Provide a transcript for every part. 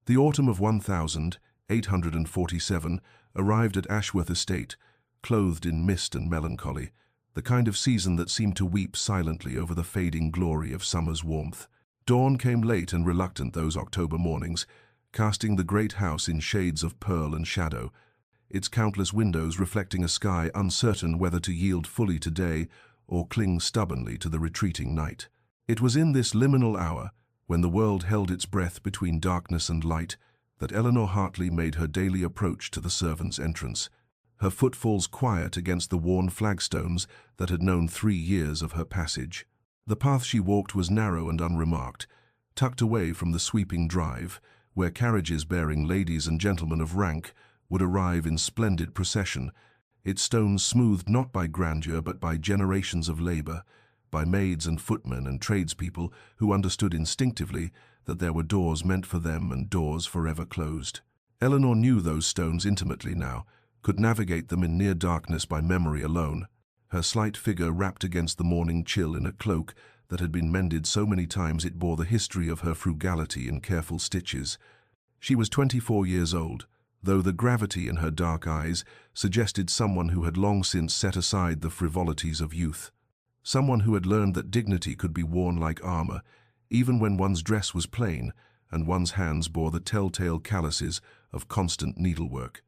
The autumn of 1847 arrived at Ashworth Estate, clothed in mist and melancholy, the kind of season that seemed to weep silently over the fading glory of summer's warmth. Dawn came late and reluctant those October mornings, casting the great house in shades of pearl and shadow, its countless windows reflecting a sky uncertain whether to yield fully to day or cling stubbornly to the retreating night. It was in this liminal hour, when the world held its breath between darkness and light, that Eleanor Hartley made her daily approach to the servants' entrance, her footfalls quiet against the worn flagstones that had known 3 years of her passage. The path she walked was narrow and unremarked, tucked away from the sweeping drive, where carriages bearing ladies and gentlemen of rank would arrive in splendid procession, its stones smoothed not by grandeur but by generations of labor, by maids and footmen and tradespeople who understood instinctively that there were doors meant for them and doors forever closed. Eleanor knew those stones intimately now, could navigate them in near darkness by memory alone, her slight figure wrapped against the morning chill in a cloak that had been mended so many times it bore the history of her frugality in careful stitches. She was 24 years old, though the gravity in her dark eyes suggested someone who had long since set aside the frivolities of youth, someone who had learned that dignity could be worn like armor, even when one's dress was plain and one's hands bore the telltale calluses of constant needlework.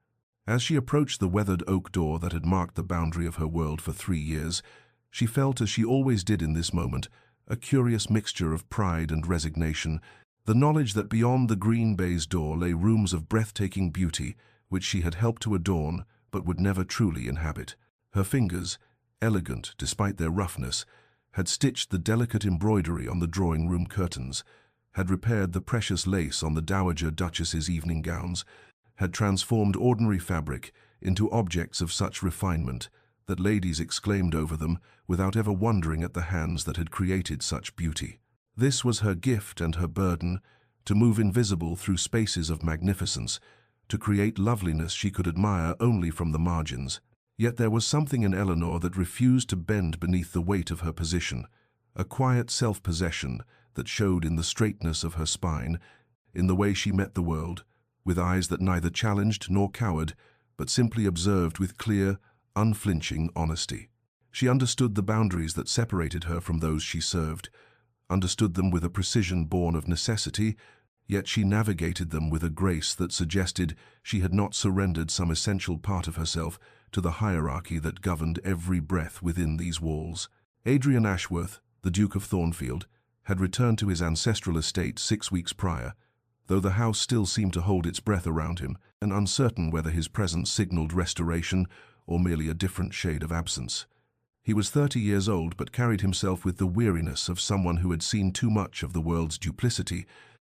As she approached the weathered oak door that had marked the boundary of her world for 3 years, she felt, as she always did in this moment, a curious mixture of pride and resignation, the knowledge that beyond the green baize door lay rooms of breathtaking beauty which she had helped to adorn but would never truly inhabit. Her fingers, elegant despite their roughness, had stitched the delicate embroidery on the drawing-room curtains, had repaired the precious lace on the Dowager Duchess's evening gowns, had transformed ordinary fabric into objects of such refinement that ladies exclaimed over them without ever wondering at the hands that had created such beauty. This was her gift and her burden, to move invisible through spaces of magnificence, to create loveliness she could admire only from the margins. Yet there was something in Eleanor that refused to bend beneath the weight of her position, a quiet self-possession that showed in the straightness of her spine, in the way she met the world, with eyes that neither challenged nor cowered, but simply observed with clear, unflinching honesty. She understood the boundaries that separated her from those she served, understood them with a precision born of necessity, yet she navigated them with a grace that suggested she had not surrendered some essential part of herself to the hierarchy that governed every breath within these walls. Adrian Ashworth, the Duke of Thornfield, had returned to his ancestral estate 6 weeks prior, though the house still seemed to hold its breath around him, and uncertain whether his presence signaled restoration or merely a different shade of absence. He was 30 years old, but carried himself with the weariness of someone who had seen too much of the world's duplicity,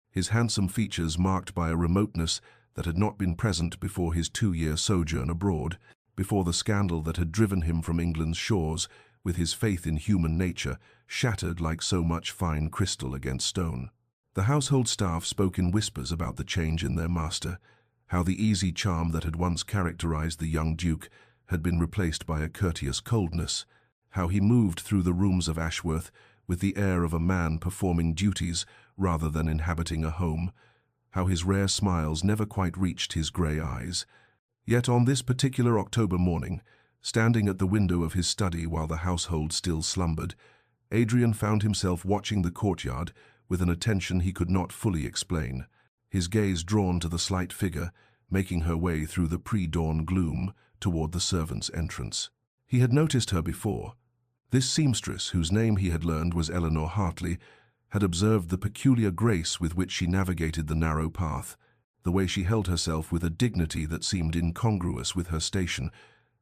his handsome features marked by a remoteness that had not been present before his 2-year sojourn abroad, before the scandal that had driven him from England's shores, with his faith in human nature shattered like so much fine crystal against stone. The household staff spoke in whispers about the change in their master, how the easy charm that had once characterized the young duke had been replaced by a courteous coldness, how he moved through the rooms of Ashworth with the air of a man performing duties rather than inhabiting a home, how his rare smiles never quite reached his grey eyes. Yet on this particular October morning, standing at the window of his study while the household still slumbered, Adrian found himself watching the courtyard with an attention he could not fully explain, his gaze drawn to the slight figure, making her way through the pre-dawn gloom toward the servants' entrance. He had noticed her before. This seamstress, whose name he had learned was Eleanor Hartley, had observed the peculiar grace with which she navigated the narrow path, the way she held herself with a dignity that seemed incongruous with her station,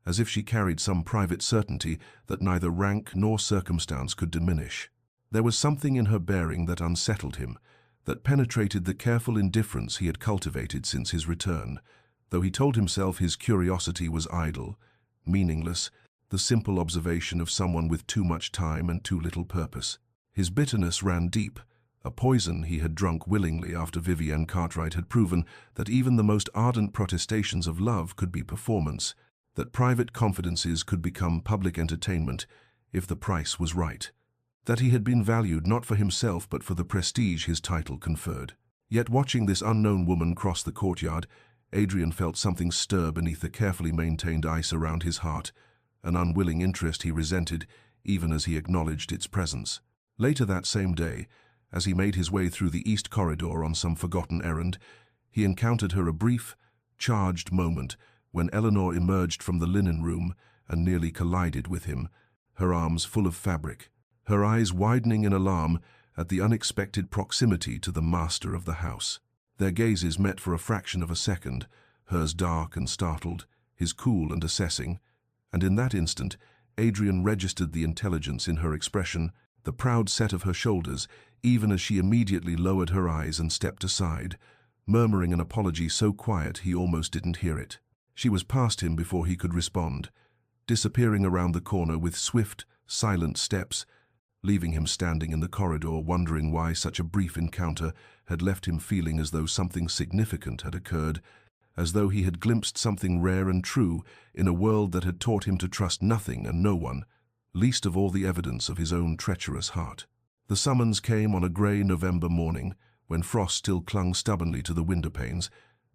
as if she carried some private certainty that neither rank nor circumstance could diminish. There was something in her bearing that unsettled him, that penetrated the careful indifference he had cultivated since his return, though he told himself his curiosity was idle, meaningless, the simple observation of someone with too much time and too little purpose. His bitterness ran deep, a poison he had drunk willingly after Vivienne Cartwright had proven that even the most ardent protestations of love could be performance, that private confidences could become public entertainment if the price was right, that he had been valued not for himself but for the prestige his title conferred. Yet watching this unknown woman cross the courtyard, Adrian felt something stir beneath the carefully maintained ice around his heart, an unwilling interest he resented even as he acknowledged its presence. Later that same day, as he made his way through the east corridor on some forgotten errand, he encountered her a brief, charged moment when Eleanor emerged from the linen room and nearly collided with him, her arms full of fabric, her eyes widening in alarm at the unexpected proximity to the master of the house. Their gazes met for a fraction of a second, hers dark and startled, his cool and assessing, and in that instant, Adrian registered the intelligence in her expression, the proud set of her shoulders, even as she immediately lowered her eyes and stepped aside, murmuring an apology so quiet he almost didn't hear it. She was past him before he could respond, disappearing around the corner with swift, silent steps, leaving him standing in the corridor wondering why such a brief encounter had left him feeling as though something significant had occurred, as though he had glimpsed something rare and true in a world that had taught him to trust nothing and no one, least of all the evidence of his own treacherous heart. The summons came on a grey November morning, when frost still clung stubbornly to the window panes,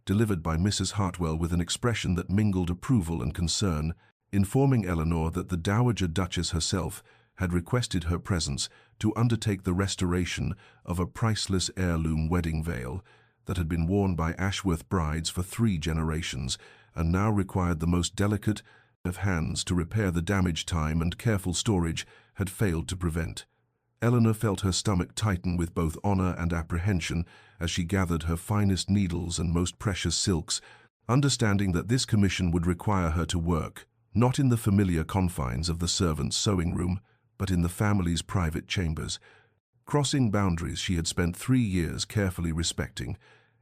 delivered by Mrs. Hartwell with an expression that mingled approval and concern, informing Eleanor that the Dowager Duchess herself had requested her presence to undertake the restoration of a priceless heirloom wedding veil that had been worn by Ashworth brides for 3 generations and now required the most delicate of hands to repair the damage time and careful storage had failed to prevent. Eleanor felt her stomach tighten with both honor and apprehension as she gathered her finest needles and most precious silks, understanding that this commission would require her to work, not in the familiar confines of the servants' sewing room, but in the family's private chambers, crossing boundaries she had spent 3 years carefully respecting,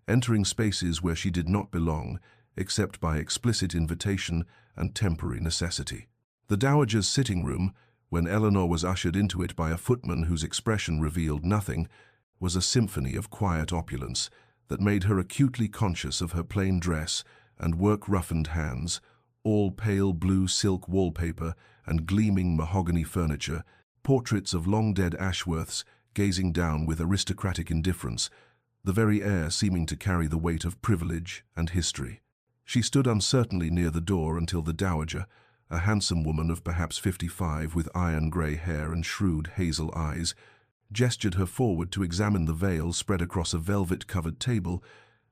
entering spaces where she did not belong, except by explicit invitation and temporary necessity. The Dowager's sitting room, when Eleanor was ushered into it by a footman whose expression revealed nothing, was a symphony of quiet opulence that made her acutely conscious of her plain dress and work-roughened hands, all pale blue silk wallpaper and gleaming mahogany furniture, portraits of long-dead Ashworths gazing down with aristocratic indifference, the very air seeming to carry the weight of privilege and history. She stood uncertainly near the door until the Dowager, a handsome woman of perhaps 55 with iron-grey hair and shrewd hazel eyes, gestured her forward to examine the veil spread across a velvet-covered table,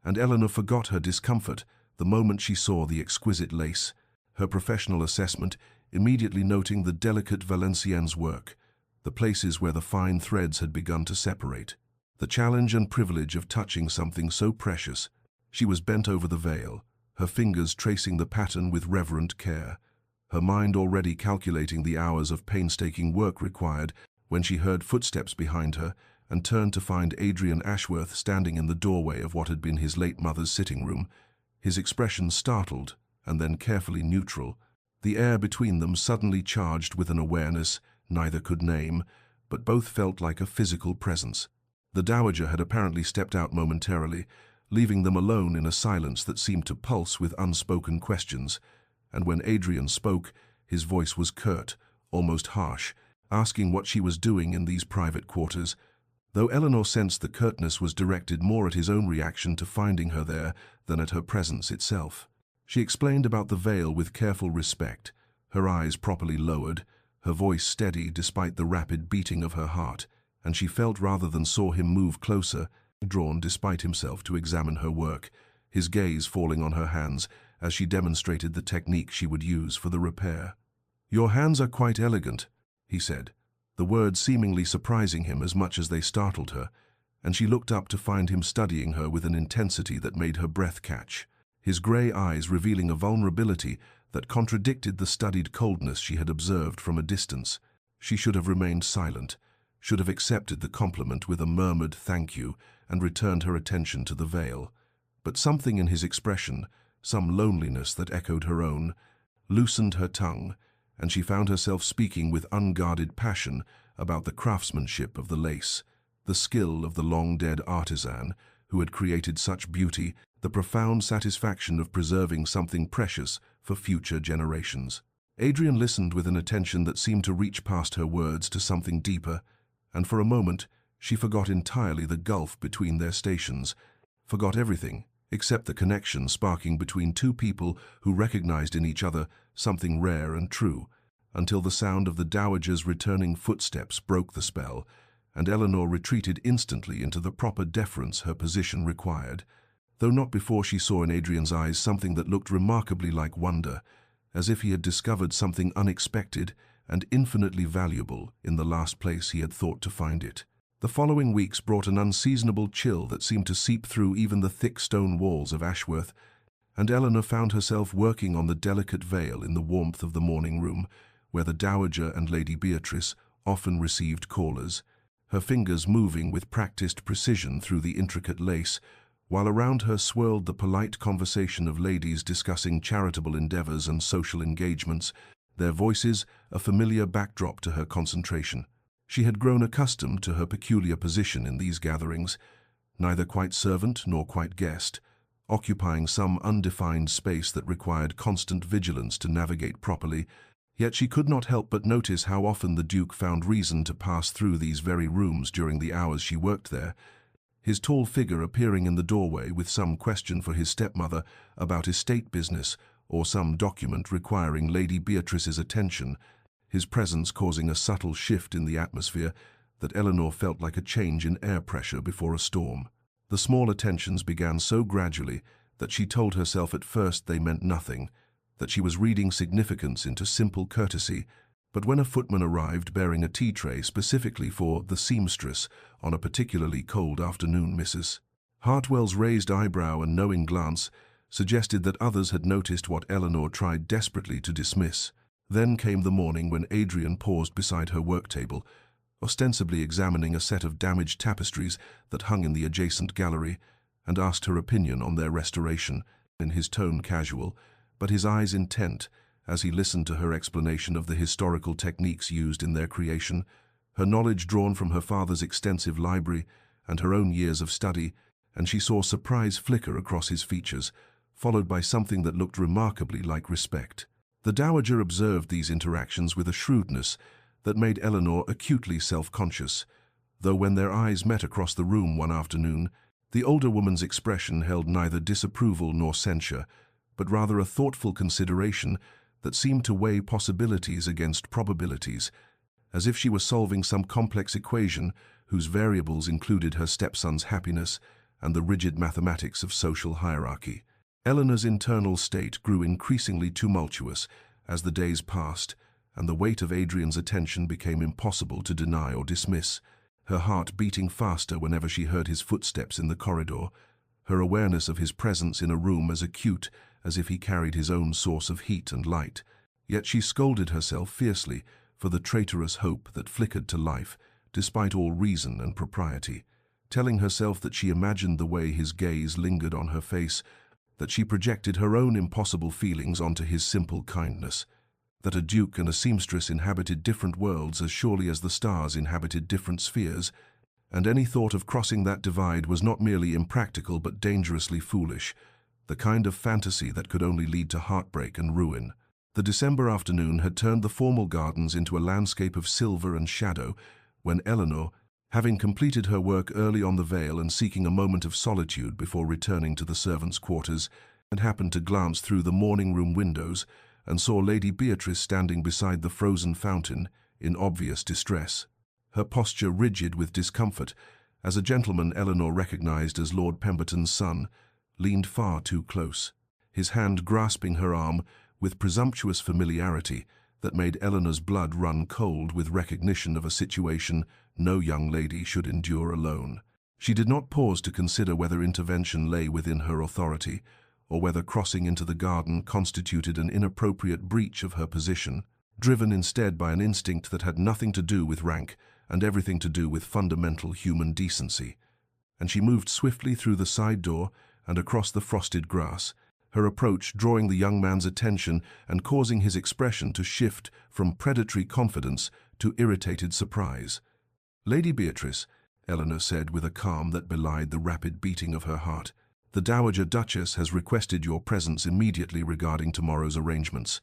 and Eleanor forgot her discomfort the moment she saw the exquisite lace, her professional assessment immediately noting the delicate Valenciennes work, the places where the fine threads had begun to separate. The challenge and privilege of touching something so precious. She was bent over the veil, her fingers tracing the pattern with reverent care, her mind already calculating the hours of painstaking work required when she heard footsteps behind her and turned to find Adrian Ashworth standing in the doorway of what had been his late mother's sitting room, his expression startled and then carefully neutral, the air between them suddenly charged with an awareness neither could name, but both felt like a physical presence. The Dowager had apparently stepped out momentarily, leaving them alone in a silence that seemed to pulse with unspoken questions, and when Adrian spoke, his voice was curt, almost harsh, asking what she was doing in these private quarters, though Eleanor sensed the curtness was directed more at his own reaction to finding her there than at her presence itself. She explained about the veil with careful respect, her eyes properly lowered, her voice steady despite the rapid beating of her heart, and she felt rather than saw him move closer, drawn despite himself to examine her work, his gaze falling on her hands as she demonstrated the technique she would use for the repair. "Your hands are quite elegant," he said, the words seemingly surprising him as much as they startled her, and she looked up to find him studying her with an intensity that made her breath catch, his grey eyes revealing a vulnerability that contradicted the studied coldness she had observed from a distance. She should have remained silent, should have accepted the compliment with a murmured thank you and returned her attention to the veil. But something in his expression, some loneliness that echoed her own, loosened her tongue, and she found herself speaking with unguarded passion about the craftsmanship of the lace, the skill of the long-dead artisan who had created such beauty, the profound satisfaction of preserving something precious for future generations. Adrian listened with an attention that seemed to reach past her words to something deeper, and for a moment She forgot entirely the gulf between their stations, forgot everything except the connection sparking between two people who recognized in each other something rare and true, until the sound of the dowager's returning footsteps broke the spell, and Eleanor retreated instantly into the proper deference her position required, though not before she saw in Adrian's eyes something that looked remarkably like wonder, as if he had discovered something unexpected and infinitely valuable in the last place he had thought to find it. The following weeks brought an unseasonable chill that seemed to seep through even the thick stone walls of Ashworth, and Eleanor found herself working on the delicate veil in the warmth of the morning room, where the Dowager and Lady Beatrice often received callers, her fingers moving with practiced precision through the intricate lace, while around her swirled the polite conversation of ladies discussing charitable endeavors and social engagements, their voices a familiar backdrop to her concentration. She had grown accustomed to her peculiar position in these gatherings, neither quite servant nor quite guest, occupying some undefined space that required constant vigilance to navigate properly, yet she could not help but notice how often the Duke found reason to pass through these very rooms during the hours she worked there, his tall figure appearing in the doorway with some question for his stepmother about estate business or some document requiring Lady Beatrice's attention, his presence causing a subtle shift in the atmosphere that Eleanor felt like a change in air pressure before a storm. The small attentions began so gradually that she told herself at first they meant nothing, that she was reading significance into simple courtesy, but when a footman arrived bearing a tea tray specifically for the seamstress on a particularly cold afternoon, Mrs. Hartwell's raised eyebrow and knowing glance suggested that others had noticed what Eleanor tried desperately to dismiss. Then came the morning when Adrian paused beside her work table, ostensibly examining a set of damaged tapestries that hung in the adjacent gallery, and asked her opinion on their restoration, in his tone casual, but his eyes intent, as he listened to her explanation of the historical techniques used in their creation, her knowledge drawn from her father's extensive library and her own years of study, and she saw surprise flicker across his features, followed by something that looked remarkably like respect. The Dowager observed these interactions with a shrewdness that made Eleanor acutely self-conscious, though when their eyes met across the room one afternoon, the older woman's expression held neither disapproval nor censure, but rather a thoughtful consideration that seemed to weigh possibilities against probabilities, as if she were solving some complex equation whose variables included her stepson's happiness and the rigid mathematics of social hierarchy. Eleanor's internal state grew increasingly tumultuous as the days passed, and the weight of Adrian's attention became impossible to deny or dismiss, her heart beating faster whenever she heard his footsteps in the corridor, her awareness of his presence in a room as acute as if he carried his own source of heat and light. Yet she scolded herself fiercely for the traitorous hope that flickered to life, despite all reason and propriety, telling herself that she imagined the way his gaze lingered on her face, that she projected her own impossible feelings onto his simple kindness, that a duke and a seamstress inhabited different worlds as surely as the stars inhabited different spheres, and any thought of crossing that divide was not merely impractical but dangerously foolish, the kind of fantasy that could only lead to heartbreak and ruin. The December afternoon had turned the formal gardens into a landscape of silver and shadow when Eleanor, having completed her work early on the Vale and seeking a moment of solitude before returning to the servants' quarters, had happened to glance through the morning-room windows and saw Lady Beatrice standing beside the frozen fountain in obvious distress, her posture rigid with discomfort, as a gentleman Eleanor recognized as Lord Pemberton's son leaned far too close, his hand grasping her arm with presumptuous familiarity that made Eleanor's blood run cold with recognition of a situation no young lady should endure alone. She did not pause to consider whether intervention lay within her authority, or whether crossing into the garden constituted an inappropriate breach of her position, driven instead by an instinct that had nothing to do with rank and everything to do with fundamental human decency. And she moved swiftly through the side door and across the frosted grass, her approach drawing the young man's attention and causing his expression to shift from predatory confidence to irritated surprise. "Lady Beatrice," Eleanor said with a calm that belied the rapid beating of her heart, "the Dowager Duchess has requested your presence immediately regarding tomorrow's arrangements."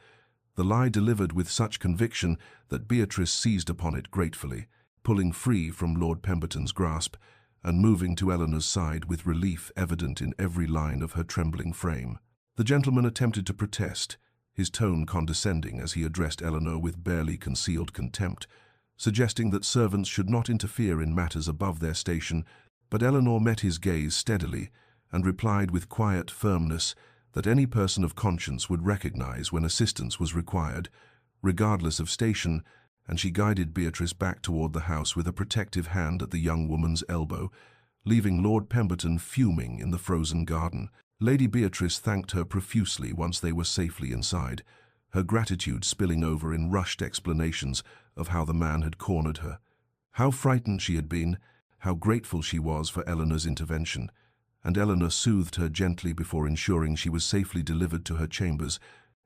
The lie delivered with such conviction that Beatrice seized upon it gratefully. pulling free from Lord Pemberton's grasp and moving to Eleanor's side with relief evident in every line of her trembling frame. The gentleman attempted to protest, his tone condescending as he addressed Eleanor with barely concealed contempt, suggesting that servants should not interfere in matters above their station, but Eleanor met his gaze steadily and replied with quiet firmness that any person of conscience would recognize when assistance was required, regardless of station, and she guided Beatrice back toward the house with a protective hand at the young woman's elbow, leaving Lord Pemberton fuming in the frozen garden. Lady Beatrice thanked her profusely once they were safely inside, her gratitude spilling over in rushed explanations of how the man had cornered her. How frightened she had been, how grateful she was for Eleanor's intervention, and Eleanor soothed her gently before ensuring she was safely delivered to her chambers,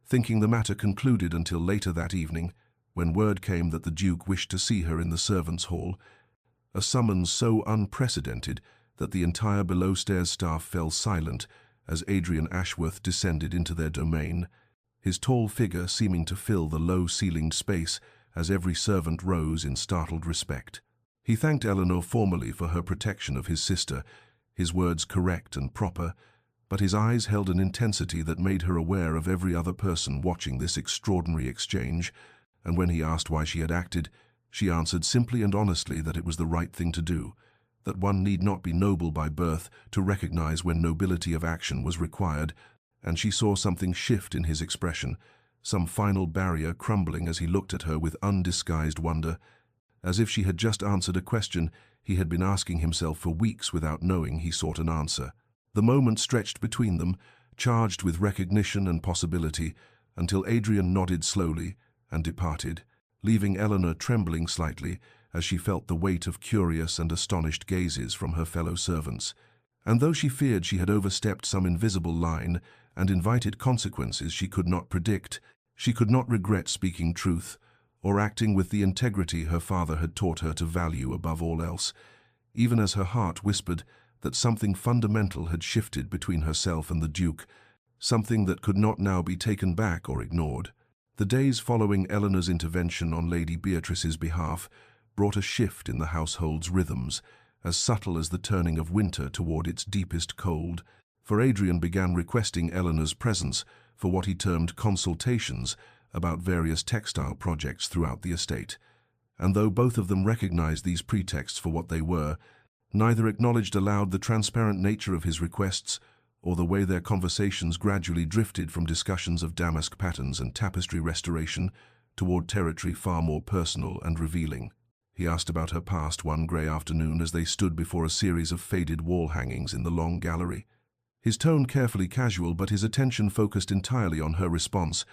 thinking the matter concluded until later that evening, when word came that the Duke wished to see her in the servants' hall, a summons so unprecedented that the entire below-stairs staff fell silent as Adrian Ashworth descended into their domain, his tall figure seeming to fill the low-ceilinged space as every servant rose in startled respect. He thanked Eleanor formally for her protection of his sister, his words correct and proper, but his eyes held an intensity that made her aware of every other person watching this extraordinary exchange, and when he asked why she had acted, she answered simply and honestly that it was the right thing to do, that one need not be noble by birth to recognize when nobility of action was required, and she saw something shift in his expression, some final barrier crumbling as he looked at her with undisguised wonder, as if she had just answered a question he had been asking himself for weeks without knowing he sought an answer. The moment stretched between them, charged with recognition and possibility, until Adrian nodded slowly and departed, leaving Eleanor trembling slightly as she felt the weight of curious and astonished gazes from her fellow servants. And though she feared she had overstepped some invisible line and invited consequences she could not predict, she could not regret speaking truth or acting with the integrity her father had taught her to value above all else, even as her heart whispered that something fundamental had shifted between herself and the Duke, something that could not now be taken back or ignored. The days following Eleanor's intervention on Lady Beatrice's behalf brought a shift in the household's rhythms, as subtle as the turning of winter toward its deepest cold, for Adrian began requesting Eleanor's presence for what he termed consultations about various textile projects throughout the estate, and though both of them recognized these pretexts for what they were, neither acknowledged aloud the transparent nature of his requests or the way their conversations gradually drifted from discussions of damask patterns and tapestry restoration toward territory far more personal and revealing. He asked about her past one grey afternoon as they stood before a series of faded wall hangings in the long gallery. His tone carefully casual, but his attention focused entirely on her response,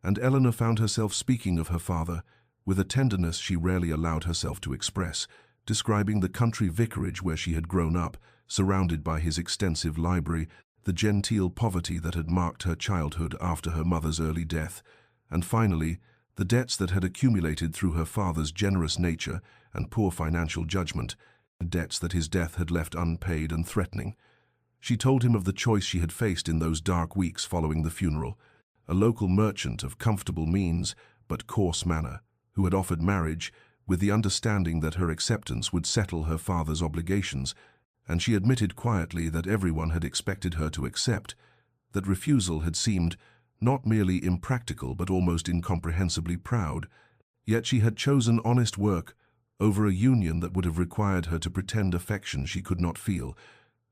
and Eleanor found herself speaking of her father with a tenderness she rarely allowed herself to express, describing the country vicarage where she had grown up, surrounded by his extensive library, the genteel poverty that had marked her childhood after her mother's early death, and finally, the debts that had accumulated through her father's generous nature and poor financial judgment, debts that his death had left unpaid and threatening. She told him of the choice she had faced in those dark weeks following the funeral, a local merchant of comfortable means but coarse manner, who had offered marriage with the understanding that her acceptance would settle her father's obligations, and she admitted quietly that everyone had expected her to accept, that refusal had seemed not merely impractical but almost incomprehensibly proud, yet she had chosen honest work over a union that would have required her to pretend affection she could not feel,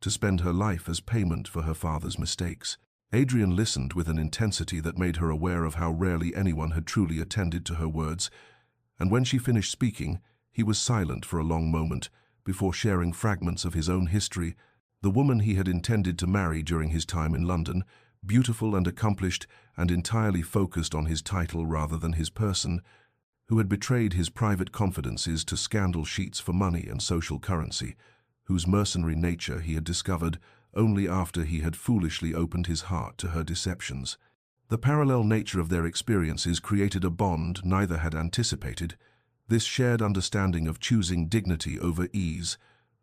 to spend her life as payment for her father's mistakes. Adrian listened with an intensity that made her aware of how rarely anyone had truly attended to her words, and when she finished speaking, he was silent for a long moment before sharing fragments of his own history. The woman he had intended to marry during his time in London, beautiful and accomplished and entirely focused on his title rather than his person, who had betrayed his private confidences to scandal sheets for money and social currency, whose mercenary nature he had discovered only after he had foolishly opened his heart to her deceptions. The parallel nature of their experiences created a bond neither had anticipated, this shared understanding of choosing dignity over ease,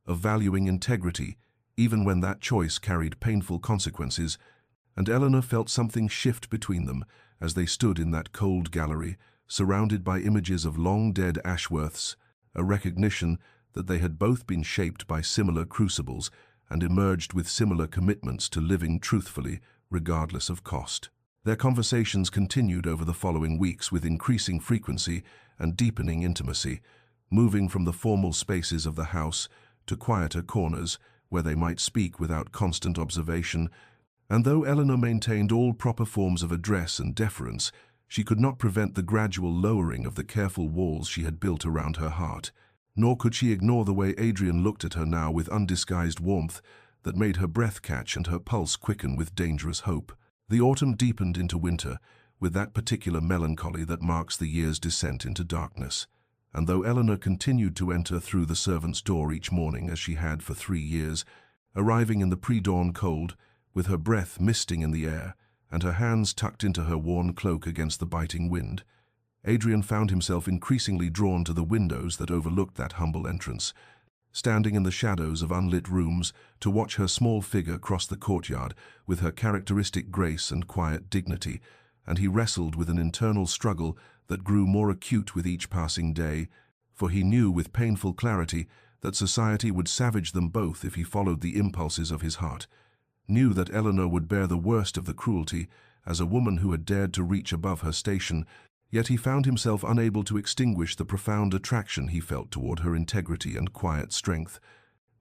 of valuing integrity, even when that choice carried painful consequences, and Eleanor felt something shift between them as they stood in that cold gallery, surrounded by images of long-dead Ashworths a recognition that they had both been shaped by similar crucibles and emerged with similar commitments to living truthfully, regardless of cost. Their conversations continued over the following weeks with increasing frequency and deepening intimacy, moving from the formal spaces of the house to quieter corners where they might speak without constant observation. And though Eleanor maintained all proper forms of address and deference, she could not prevent the gradual lowering of the careful walls she had built around her heart. Nor could she ignore the way Adrian looked at her now with undisguised warmth that made her breath catch and her pulse quicken with dangerous hope. The autumn deepened into winter, with that particular melancholy that marks the year's descent into darkness. And though Eleanor continued to enter through the servants' door each morning as she had for 3 years, arriving in the pre-dawn cold, with her breath misting in the air, and her hands tucked into her worn cloak against the biting wind, Adrian found himself increasingly drawn to the windows that overlooked that humble entrance, standing in the shadows of unlit rooms to watch her small figure cross the courtyard with her characteristic grace and quiet dignity, and he wrestled with an internal struggle that grew more acute with each passing day, for he knew with painful clarity that society would savage them both if he followed the impulses of his heart, knew that Eleanor would bear the worst of the cruelty as a woman who had dared to reach above her station, yet he found himself unable to extinguish the profound attraction he felt toward her integrity and quiet strength,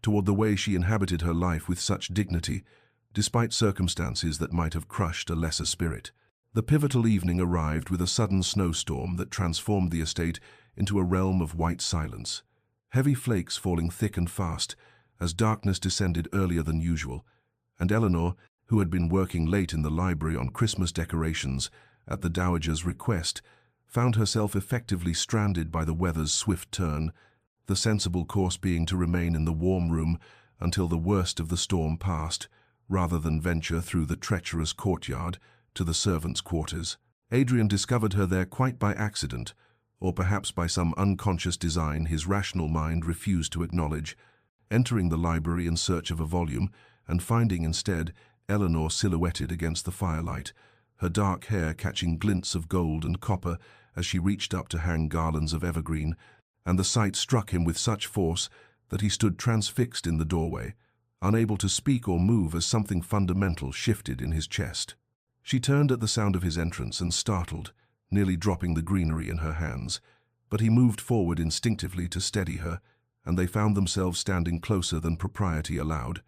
toward the way she inhabited her life with such dignity, despite circumstances that might have crushed a lesser spirit. The pivotal evening arrived with a sudden snowstorm that transformed the estate into a realm of white silence, heavy flakes falling thick and fast as darkness descended earlier than usual, and Eleanor, who had been working late in the library on Christmas decorations at the Dowager's request, found herself effectively stranded by the weather's swift turn, the sensible course being to remain in the warm room until the worst of the storm passed, rather than venture through the treacherous courtyard to the servants' quarters. Adrian discovered her there quite by accident, or perhaps by some unconscious design his rational mind refused to acknowledge, entering the library in search of a volume and finding instead Eleanor silhouetted against the firelight, her dark hair catching glints of gold and copper as she reached up to hang garlands of evergreen, and the sight struck him with such force that he stood transfixed in the doorway, unable to speak or move as something fundamental shifted in his chest. She turned at the sound of his entrance and startled, nearly dropping the greenery in her hands, but he moved forward instinctively to steady her, and they found themselves standing closer than propriety allowed,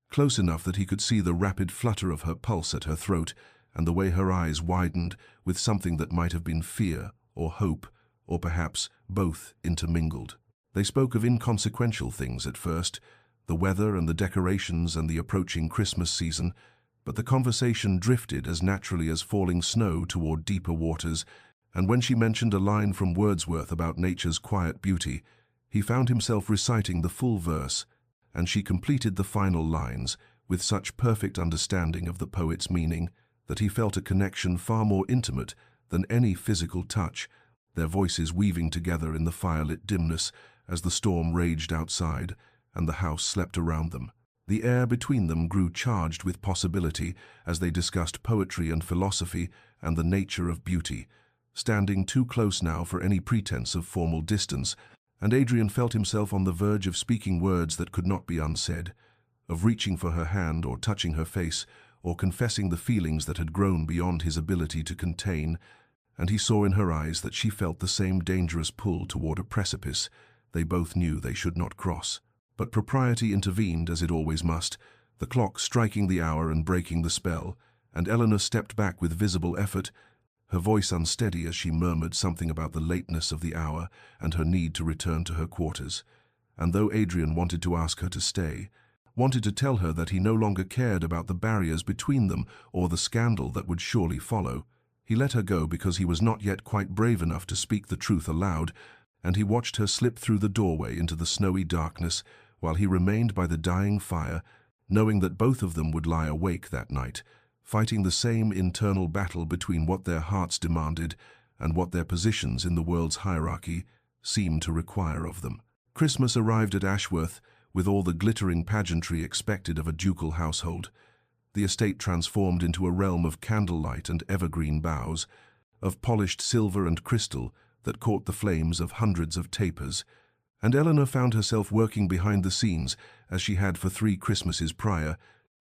close enough that he could see the rapid flutter of her pulse at her throat and the way her eyes widened with something that might have been fear or hope, or perhaps both intermingled. They spoke of inconsequential things at first, the weather and the decorations and the approaching Christmas season, but the conversation drifted as naturally as falling snow toward deeper waters, and when she mentioned a line from Wordsworth about nature's quiet beauty, he found himself reciting the full verse, and she completed the final lines with such perfect understanding of the poet's meaning that he felt a connection far more intimate than any physical touch, their voices weaving together in the firelit dimness as the storm raged outside and the house slept around them. The air between them grew charged with possibility as they discussed poetry and philosophy and the nature of beauty, standing too close now for any pretense of formal distance, and Adrian felt himself on the verge of speaking words that could not be unsaid, of reaching for her hand or touching her face, or confessing the feelings that had grown beyond his ability to contain, and he saw in her eyes that she felt the same dangerous pull toward a precipice they both knew they should not cross. But propriety intervened, as it always must, the clock striking the hour and breaking the spell, and Eleanor stepped back with visible effort, her voice unsteady as she murmured something about the lateness of the hour and her need to return to her quarters. And though Adrian wanted to ask her to stay, wanted to tell her that he no longer cared about the barriers between them or the scandal that would surely follow, he let her go because he was not yet quite brave enough to speak the truth aloud, and he watched her slip through the doorway into the snowy darkness while he remained by the dying fire, knowing that both of them would lie awake that night, fighting the same internal battle between what their hearts demanded and what their positions in the world's hierarchy seemed to require of them. Christmas arrived at Ashworth with all the glittering pageantry expected of a ducal household, the estate transformed into a realm of candlelight and evergreen boughs, of polished silver and crystal that caught the flames of hundreds of tapers, And Eleanor found herself working behind the scenes as she had for 3 Christmases prior,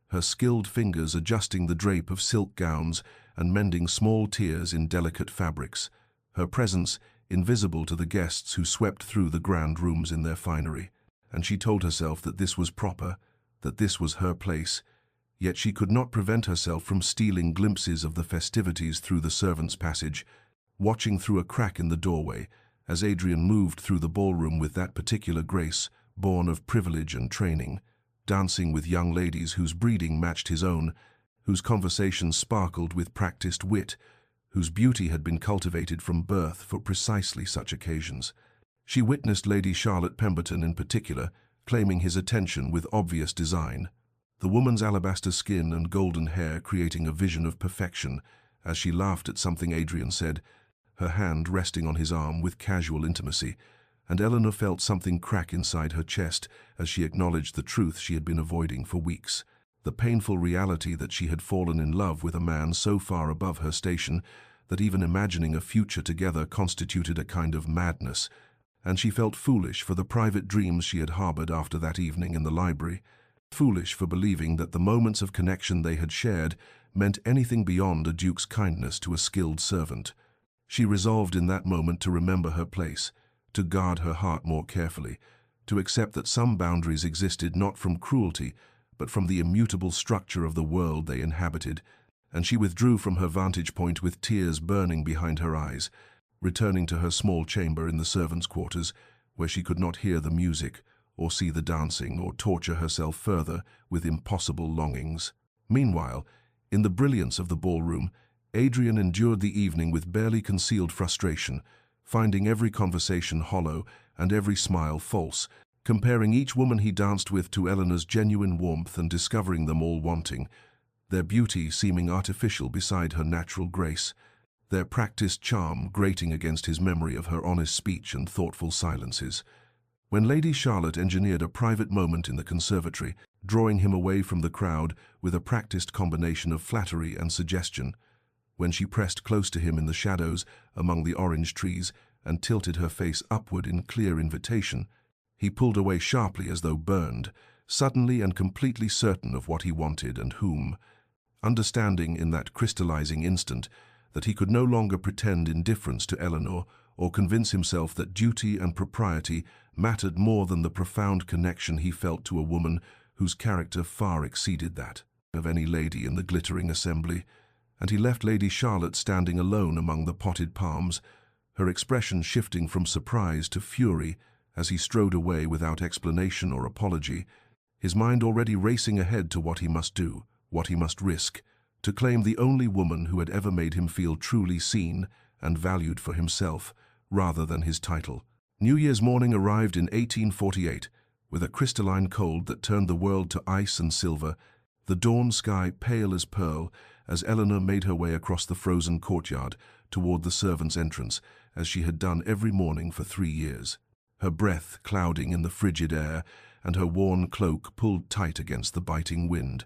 her skilled fingers adjusting the drape of silk gowns and mending small tears in delicate fabrics, her presence invisible to the guests who swept through the grand rooms in their finery. And she told herself that this was proper, that this was her place, yet she could not prevent herself from stealing glimpses of the festivities through the servants' passage, watching through a crack in the doorway, as Adrian moved through the ballroom with that particular grace, born of privilege and training, dancing with young ladies whose breeding matched his own, whose conversation sparkled with practiced wit, whose beauty had been cultivated from birth for precisely such occasions. She witnessed Lady Charlotte Pemberton in particular, claiming his attention with obvious design, the woman's alabaster skin and golden hair creating a vision of perfection, as she laughed at something Adrian said, her hand resting on his arm with casual intimacy, and Eleanor felt something crack inside her chest as she acknowledged the truth she had been avoiding for weeks, the painful reality that she had fallen in love with a man so far above her station that even imagining a future together constituted a kind of madness, and she felt foolish for the private dreams she had harbored after that evening in the library, foolish for believing that the moments of connection they had shared meant anything beyond a duke's kindness to a skilled servant. She resolved in that moment to remember her place, to guard her heart more carefully, to accept that some boundaries existed not from cruelty, but from the immutable structure of the world they inhabited, and she withdrew from her vantage point with tears burning behind her eyes, returning to her small chamber in the servants' quarters, where she could not hear the music, or see the dancing, or torture herself further with impossible longings. Meanwhile, in the brilliance of the ballroom, Adrian endured the evening with barely concealed frustration, finding every conversation hollow and every smile false, comparing each woman he danced with to Eleanor's genuine warmth and discovering them all wanting, their beauty seeming artificial beside her natural grace, their practiced charm grating against his memory of her honest speech and thoughtful silences. When Lady Charlotte engineered a private moment in the conservatory, drawing him away from the crowd with a practiced combination of flattery and suggestion, when she pressed close to him in the shadows among the orange trees and tilted her face upward in clear invitation, he pulled away sharply as though burned, suddenly and completely certain of what he wanted and whom, understanding in that crystallizing instant that he could no longer pretend indifference to Eleanor or convince himself that duty and propriety mattered more than the profound connection he felt to a woman whose character far exceeded that of any lady in the glittering assembly, and he left Lady Charlotte standing alone among the potted palms, her expression shifting from surprise to fury as he strode away without explanation or apology, his mind already racing ahead to what he must do, what he must risk, to claim the only woman who had ever made him feel truly seen and valued for himself, rather than his title. New Year's morning arrived in 1848, with a crystalline cold that turned the world to ice and silver, the dawn sky pale as pearl, as Eleanor made her way across the frozen courtyard toward the servants' entrance, as she had done every morning for 3 years, her breath clouding in the frigid air and her worn cloak pulled tight against the biting wind.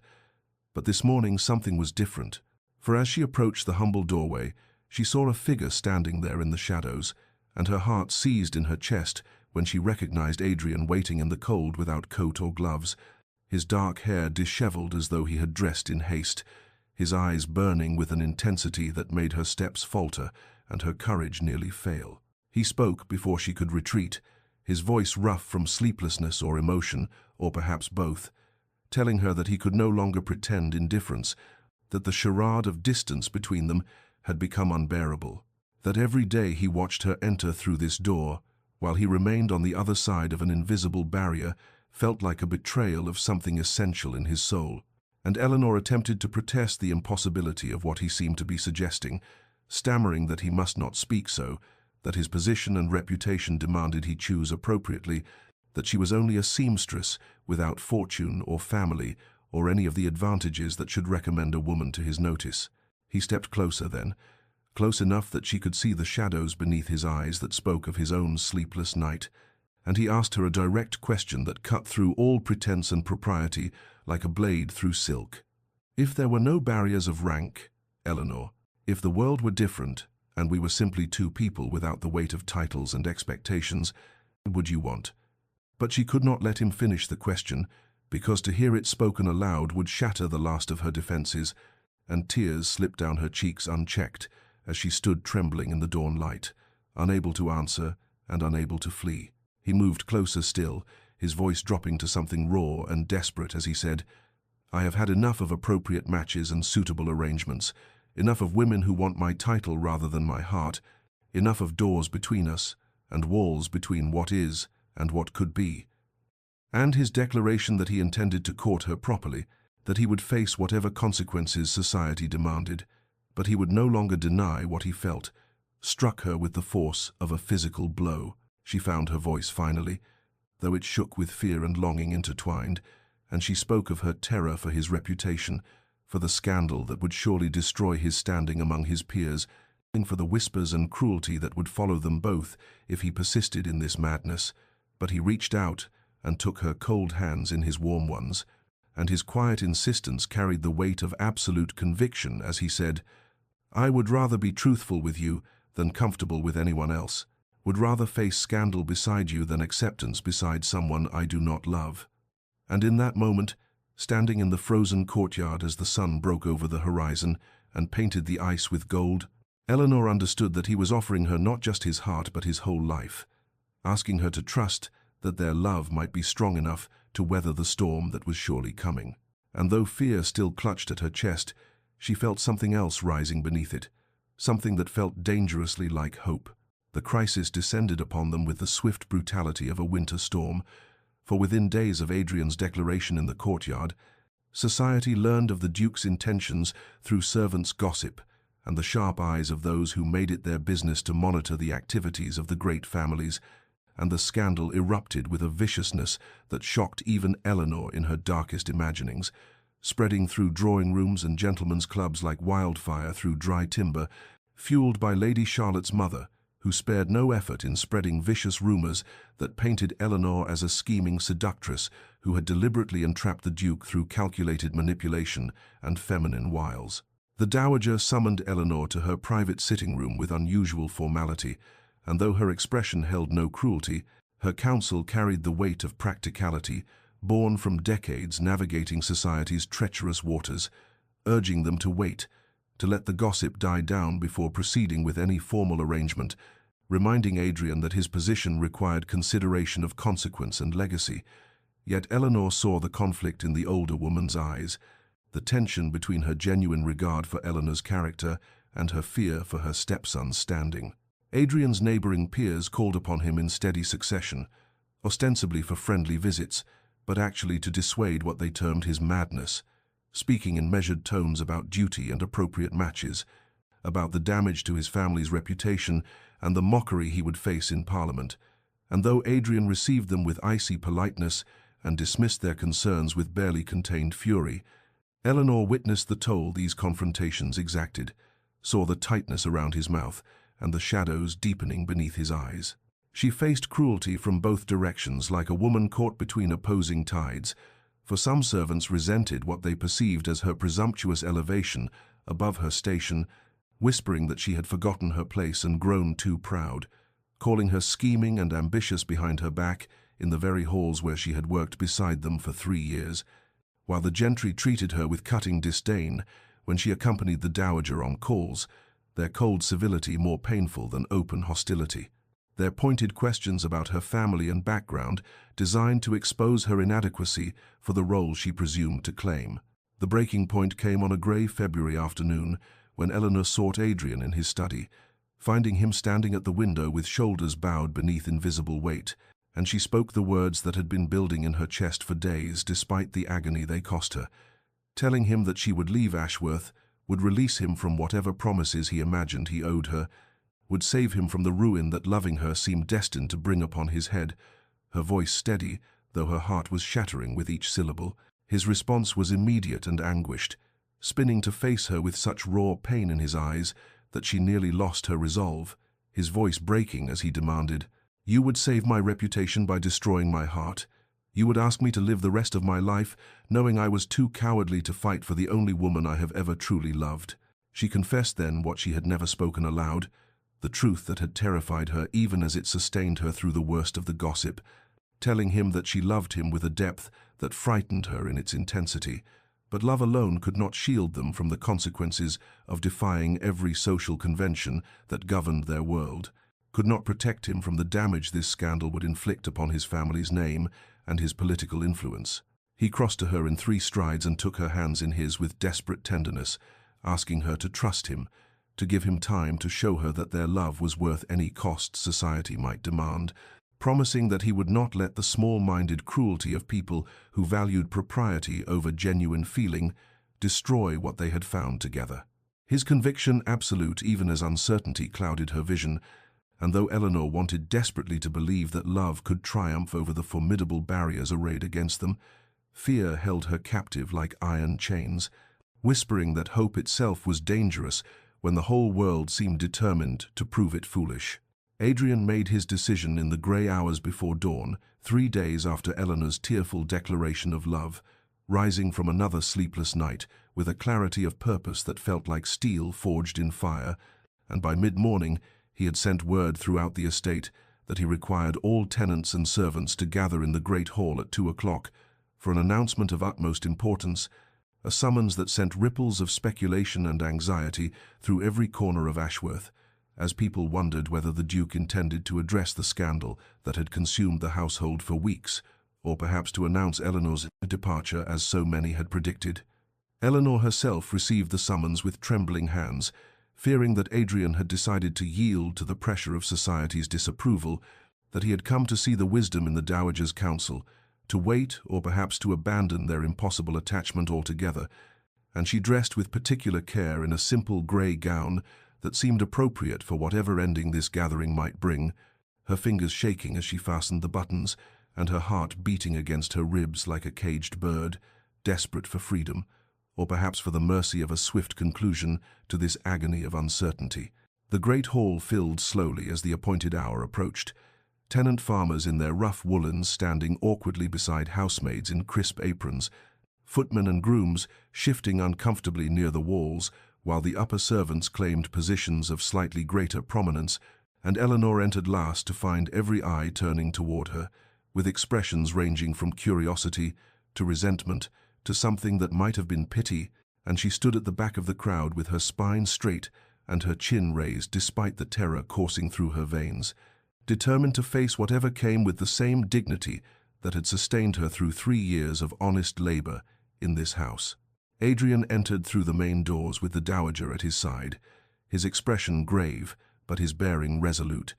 But this morning something was different, for as she approached the humble doorway, she saw a figure standing there in the shadows, and her heart seized in her chest when she recognized Adrian waiting in the cold without coat or gloves, his dark hair disheveled as though he had dressed in haste, his eyes burning with an intensity that made her steps falter and her courage nearly fail. He spoke before she could retreat, his voice rough from sleeplessness or emotion, or perhaps both, telling her that he could no longer pretend indifference, that the charade of distance between them had become unbearable, that every day he watched her enter through this door, while he remained on the other side of an invisible barrier, felt like a betrayal of something essential in his soul. And Eleanor attempted to protest the impossibility of what he seemed to be suggesting, stammering that he must not speak so, that his position and reputation demanded he choose appropriately, that she was only a seamstress without fortune or family or any of the advantages that should recommend a woman to his notice. He stepped closer then, close enough that she could see the shadows beneath his eyes that spoke of his own sleepless night, and he asked her a direct question that cut through all pretense and propriety like a blade through silk. If there were no barriers of rank, Eleanor, if the world were different, and we were simply two people without the weight of titles and expectations, what would you want? But she could not let him finish the question, because to hear it spoken aloud would shatter the last of her defenses, and tears slipped down her cheeks unchecked as she stood trembling in the dawn light, unable to answer and unable to flee. He moved closer still, his voice dropping to something raw and desperate as he said, "I have had enough of appropriate matches and suitable arrangements, enough of women who want my title rather than my heart, enough of doors between us and walls between what is and what could be." And his declaration that he intended to court her properly, that he would face whatever consequences society demanded, but he would no longer deny what he felt, struck her with the force of a physical blow. She found her voice finally, though it shook with fear and longing intertwined, and she spoke of her terror for his reputation, for the scandal that would surely destroy his standing among his peers, and for the whispers and cruelty that would follow them both if he persisted in this madness. But he reached out and took her cold hands in his warm ones, and his quiet insistence carried the weight of absolute conviction as he said, "I would rather be truthful with you than comfortable with anyone else, would rather face scandal beside you than acceptance beside someone I do not love." And in that moment, standing in the frozen courtyard as the sun broke over the horizon and painted the ice with gold, Eleanor understood that he was offering her not just his heart but his whole life, asking her to trust that their love might be strong enough to weather the storm that was surely coming. And though fear still clutched at her chest, she felt something else rising beneath it, something that felt dangerously like hope. The crisis descended upon them with the swift brutality of a winter storm, for within days of Adrian's declaration in the courtyard, society learned of the Duke's intentions through servants' gossip and the sharp eyes of those who made it their business to monitor the activities of the great families, and the scandal erupted with a viciousness that shocked even Eleanor in her darkest imaginings, spreading through drawing rooms and gentlemen's clubs like wildfire through dry timber, fueled by Lady Charlotte's mother, who spared no effort in spreading vicious rumors that painted Eleanor as a scheming seductress who had deliberately entrapped the Duke through calculated manipulation and feminine wiles. The Dowager summoned Eleanor to her private sitting room with unusual formality, and though her expression held no cruelty, her counsel carried the weight of practicality, born from decades navigating society's treacherous waters, urging them to wait, to let the gossip die down before proceeding with any formal arrangement, reminding Adrian that his position required consideration of consequence and legacy. Yet Eleanor saw the conflict in the older woman's eyes, the tension between her genuine regard for Eleanor's character and her fear for her stepson's standing. Adrian's neighboring peers called upon him in steady succession, ostensibly for friendly visits, but actually to dissuade what they termed his madness, speaking in measured tones about duty and appropriate matches, about the damage to his family's reputation and the mockery he would face in Parliament. And though Adrian received them with icy politeness and dismissed their concerns with barely contained fury, Eleanor witnessed the toll these confrontations exacted, saw the tightness around his mouth and the shadows deepening beneath his eyes. She faced cruelty from both directions like a woman caught between opposing tides, for some servants resented what they perceived as her presumptuous elevation above her station, whispering that she had forgotten her place and grown too proud, calling her scheming and ambitious behind her back in the very halls where she had worked beside them for 3 years, while the gentry treated her with cutting disdain when she accompanied the Dowager on calls, their cold civility more painful than open hostility. Their pointed questions about her family and background designed to expose her inadequacy for the role she presumed to claim. The breaking point came on a grey February afternoon when Eleanor sought Adrian in his study, finding him standing at the window with shoulders bowed beneath invisible weight, and she spoke the words that had been building in her chest for days despite the agony they cost her, telling him that she would leave Ashworth, would release him from whatever promises he imagined he owed her, would save him from the ruin that loving her seemed destined to bring upon his head, her voice steady, though her heart was shattering with each syllable. His response was immediate and anguished, spinning to face her with such raw pain in his eyes that she nearly lost her resolve, his voice breaking as he demanded, "You would save my reputation by destroying my heart? You would ask me to live the rest of my life knowing I was too cowardly to fight for the only woman I have ever truly loved?" She confessed then what she had never spoken aloud, the truth that had terrified her even as it sustained her through the worst of the gossip. telling him that she loved him with a depth that frightened her in its intensity. But love alone could not shield them from the consequences of defying every social convention that governed their world, could not protect him from the damage this scandal would inflict upon his family's name and his political influence. He crossed to her in 3 strides and took her hands in his with desperate tenderness, asking her to trust him, to give him time to show her that their love was worth any cost society might demand, promising that he would not let the small-minded cruelty of people who valued propriety over genuine feeling destroy what they had found together. His conviction absolute even as uncertainty clouded her vision, and though Eleanor wanted desperately to believe that love could triumph over the formidable barriers arrayed against them, fear held her captive like iron chains, whispering that hope itself was dangerous when the whole world seemed determined to prove it foolish. Adrian made his decision in the grey hours before dawn, 3 days after Eleanor's tearful declaration of love, rising from another sleepless night with a clarity of purpose that felt like steel forged in fire, and by mid-morning he had sent word throughout the estate that he required all tenants and servants to gather in the great hall at 2 o'clock for an announcement of utmost importance, a summons that sent ripples of speculation and anxiety through every corner of Ashworth, as people wondered whether the Duke intended to address the scandal that had consumed the household for weeks, or perhaps to announce Eleanor's departure as so many had predicted. Eleanor herself received the summons with trembling hands, fearing that Adrian had decided to yield to the pressure of society's disapproval, that he had come to see the wisdom in the Dowager's counsel, to wait or perhaps to abandon their impossible attachment altogether, and she dressed with particular care in a simple grey gown that seemed appropriate for whatever ending this gathering might bring, her fingers shaking as she fastened the buttons, and her heart beating against her ribs like a caged bird, desperate for freedom, or perhaps for the mercy of a swift conclusion to this agony of uncertainty. The great hall filled slowly as the appointed hour approached, tenant farmers in their rough woolens standing awkwardly beside housemaids in crisp aprons, footmen and grooms shifting uncomfortably near the walls, while the upper servants claimed positions of slightly greater prominence, and Eleanor entered last to find every eye turning toward her, with expressions ranging from curiosity to resentment to something that might have been pity, and she stood at the back of the crowd with her spine straight and her chin raised despite the terror coursing through her veins, determined to face whatever came with the same dignity that had sustained her through 3 years of honest labor in this house. Adrian entered through the main doors with the Dowager at his side, his expression grave but his bearing resolute,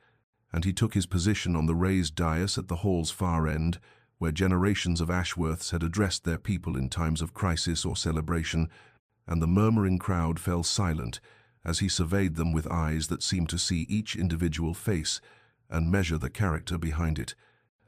and he took his position on the raised dais at the hall's far end, where generations of Ashworths had addressed their people in times of crisis or celebration, and the murmuring crowd fell silent as he surveyed them with eyes that seemed to see each individual face and measure the character behind it.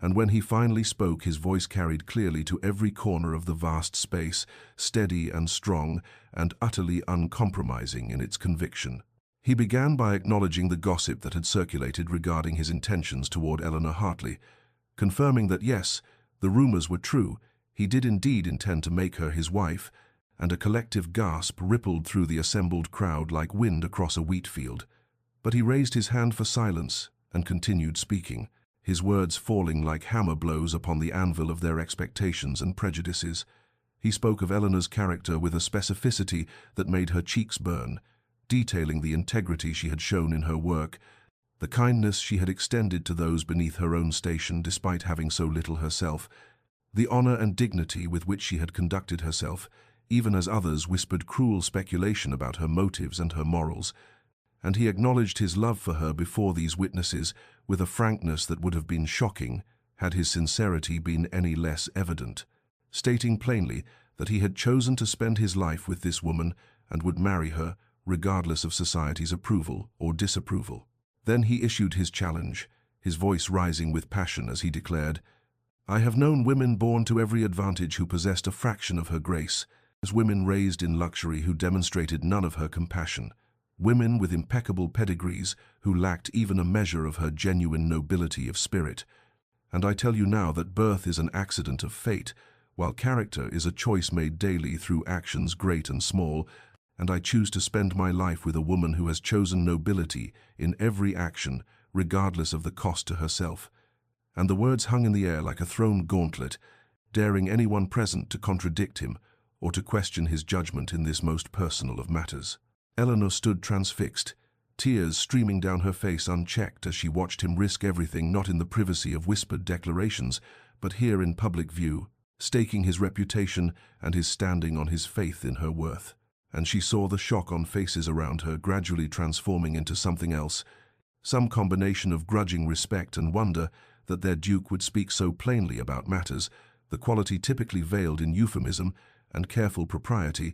And when he finally spoke, his voice carried clearly to every corner of the vast space, steady and strong and utterly uncompromising in its conviction. He began by acknowledging the gossip that had circulated regarding his intentions toward Eleanor Hartley, confirming that yes, the rumors were true, he did indeed intend to make her his wife, and a collective gasp rippled through the assembled crowd like wind across a wheat field. But he raised his hand for silence and continued speaking, his words falling like hammer blows upon the anvil of their expectations and prejudices. He spoke of Eleanor's character with a specificity that made her cheeks burn, detailing the integrity she had shown in her work, the kindness she had extended to those beneath her own station despite having so little herself, the honor and dignity with which she had conducted herself, even as others whispered cruel speculation about her motives and her morals, and he acknowledged his love for her before these witnesses with a frankness that would have been shocking had his sincerity been any less evident, stating plainly that he had chosen to spend his life with this woman and would marry her regardless of society's approval or disapproval. Then he issued his challenge, his voice rising with passion as he declared, "I have known women born to every advantage who possessed a fraction of her grace, as women raised in luxury who demonstrated none of her compassion, women with impeccable pedigrees who lacked even a measure of her genuine nobility of spirit. And I tell you now that birth is an accident of fate, while character is a choice made daily through actions great and small, and I choose to spend my life with a woman who has chosen nobility in every action, regardless of the cost to herself. and the words hung in the air like a thrown gauntlet, daring anyone present to contradict him or to question his judgment in this most personal of matters. Eleanor stood transfixed, tears streaming down her face unchecked as she watched him risk everything, not in the privacy of whispered declarations, but here in public view, staking his reputation and his standing on his faith in her worth. And she saw the shock on faces around her gradually transforming into something else, some combination of grudging respect and wonder that their duke would speak so plainly about matters, the quality typically veiled in euphemism and careful propriety,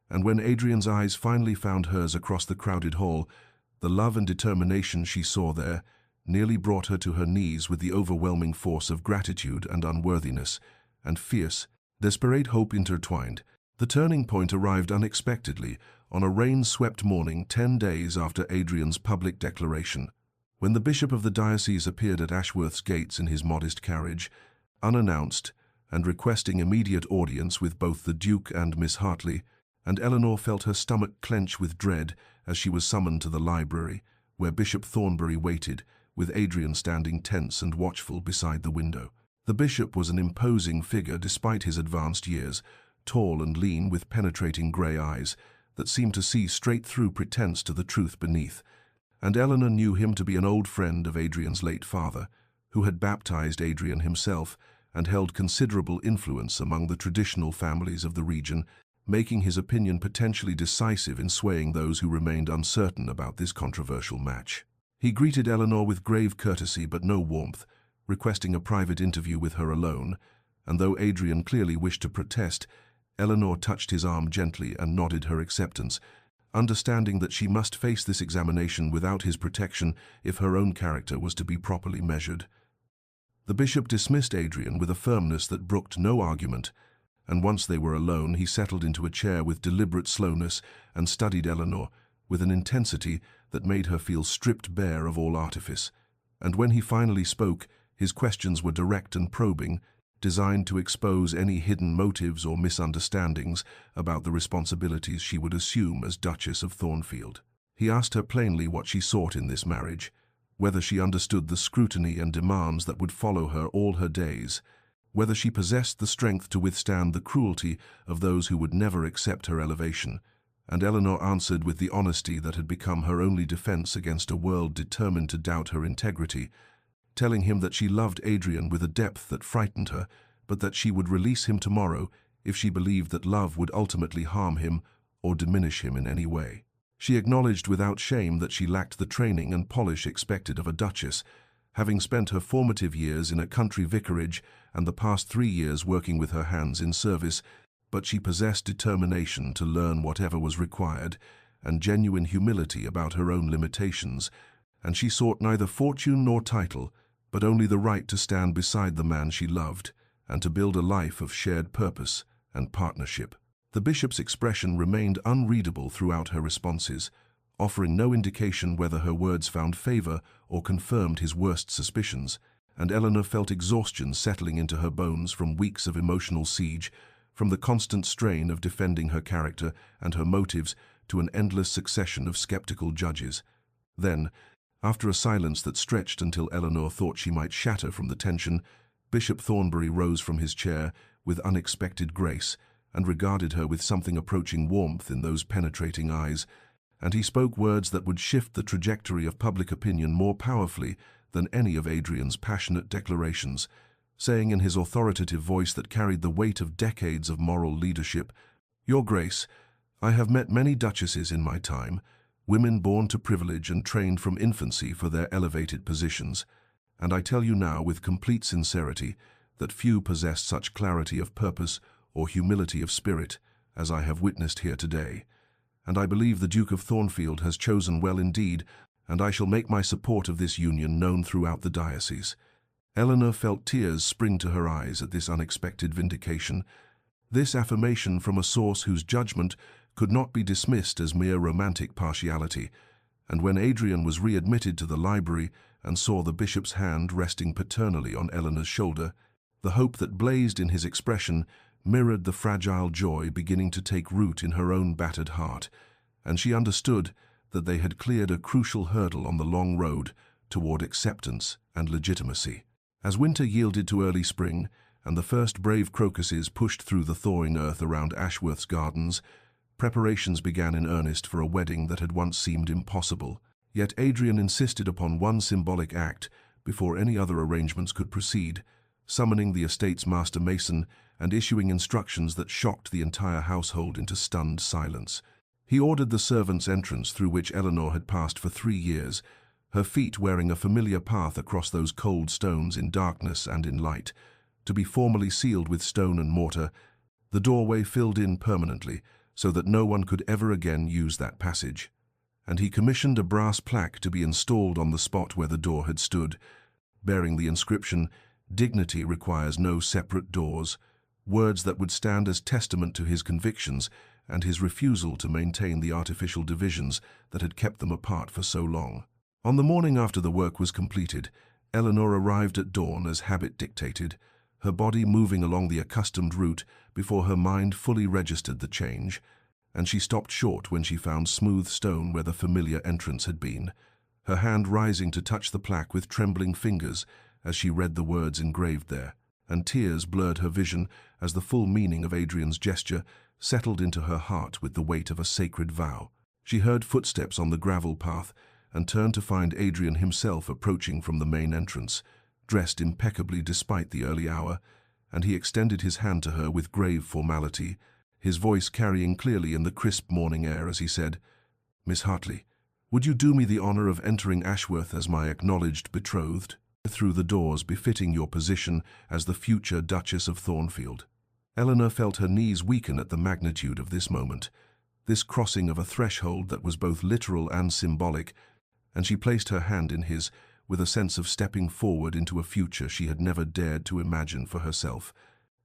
and when Adrian's eyes finally found hers across the crowded hall, the love and determination she saw there nearly brought her to her knees with the overwhelming force of gratitude and unworthiness, and fierce, desperate hope intertwined. The turning point arrived unexpectedly on a rain-swept morning 10 days after Adrian's public declaration, when the bishop of the diocese appeared at Ashworth's gates in his modest carriage, unannounced, and requesting immediate audience with both the Duke and Miss Hartley, and Eleanor felt her stomach clench with dread as she was summoned to the library, where Bishop Thornbury waited, with Adrian standing tense and watchful beside the window. The bishop was an imposing figure despite his advanced years, tall and lean with penetrating grey eyes that seemed to see straight through pretense to the truth beneath, and Eleanor knew him to be an old friend of Adrian's late father, who had baptized Adrian himself and held considerable influence among the traditional families of the region, making his opinion potentially decisive in swaying those who remained uncertain about this controversial match. He greeted Eleanor with grave courtesy but no warmth, requesting a private interview with her alone, and though Adrian clearly wished to protest, Eleanor touched his arm gently and nodded her acceptance, understanding that she must face this examination without his protection if her own character was to be properly measured. The bishop dismissed Adrian with a firmness that brooked no argument, and once they were alone, he settled into a chair with deliberate slowness and studied Eleanor with an intensity that made her feel stripped bare of all artifice. And when he finally spoke, his questions were direct and probing, designed to expose any hidden motives or misunderstandings about the responsibilities she would assume as Duchess of Thornfield. He asked her plainly what she sought in this marriage, whether she understood the scrutiny and demands that would follow her all her days, whether she possessed the strength to withstand the cruelty of those who would never accept her elevation, and Eleanor answered with the honesty that had become her only defense against a world determined to doubt her integrity, telling him that she loved Adrian with a depth that frightened her, but that she would release him tomorrow if she believed that love would ultimately harm him or diminish him in any way. She acknowledged without shame that she lacked the training and polish expected of a duchess, having spent her formative years in a country vicarage and the past 3 years working with her hands in service, but she possessed determination to learn whatever was required and genuine humility about her own limitations, and she sought neither fortune nor title, but only the right to stand beside the man she loved and to build a life of shared purpose and partnership. The bishop's expression remained unreadable throughout her responses, offering no indication whether her words found favor or confirmed his worst suspicions, and Eleanor felt exhaustion settling into her bones from weeks of emotional siege, from the constant strain of defending her character and her motives to an endless succession of skeptical judges. Then, after a silence that stretched until Eleanor thought she might shatter from the tension, Bishop Thornbury rose from his chair with unexpected grace and regarded her with something approaching warmth in those penetrating eyes, and he spoke words that would shift the trajectory of public opinion more powerfully than any of Adrian's passionate declarations, saying in his authoritative voice that carried the weight of decades of moral leadership, "Your Grace, I have met many duchesses in my time, women born to privilege and trained from infancy for their elevated positions, and I tell you now with complete sincerity that few possess such clarity of purpose or humility of spirit as I have witnessed here today, and I believe the Duke of Thornfield has chosen well indeed, and I shall make my support of this union known throughout the diocese." Eleanor felt tears spring to her eyes at this unexpected vindication, this affirmation from a source whose judgment could not be dismissed as mere romantic partiality, and when Adrian was readmitted to the library and saw the bishop's hand resting paternally on Eleanor's shoulder, the hope that blazed in his expression mirrored the fragile joy beginning to take root in her own battered heart, and she understood that they had cleared a crucial hurdle on the long road toward acceptance and legitimacy. As winter yielded to early spring, and the first brave crocuses pushed through the thawing earth around Ashworth's gardens, preparations began in earnest for a wedding that had once seemed impossible. Yet Adrian insisted upon one symbolic act before any other arrangements could proceed, summoning the estate's master mason and issuing instructions that shocked the entire household into stunned silence. He ordered the servants' entrance through which Eleanor had passed for 3 years, her feet wearing a familiar path across those cold stones in darkness and in light, to be formally sealed with stone and mortar, the doorway filled in permanently so that no one could ever again use that passage. And he commissioned a brass plaque to be installed on the spot where the door had stood, bearing the inscription, "Dignity requires no separate doors," words that would stand as testament to his convictions and his refusal to maintain the artificial divisions that had kept them apart for so long. On the morning after the work was completed, Eleanor arrived at dawn as habit dictated, her body moving along the accustomed route before her mind fully registered the change, and she stopped short when she found smooth stone where the familiar entrance had been, her hand rising to touch the plaque with trembling fingers as she read the words engraved there, and tears blurred her vision as the full meaning of Adrian's gesture settled into her heart with the weight of a sacred vow. She heard footsteps on the gravel path and turned to find Adrian himself approaching from the main entrance, dressed impeccably despite the early hour, and he extended his hand to her with grave formality, his voice carrying clearly in the crisp morning air as he said, "Miss Hartley, would you do me the honor of entering Ashworth as my acknowledged betrothed, through the doors befitting your position as the future Duchess of Thornfield?" Eleanor felt her knees weaken at the magnitude of this moment, this crossing of a threshold that was both literal and symbolic, and she placed her hand in his with a sense of stepping forward into a future she had never dared to imagine for herself.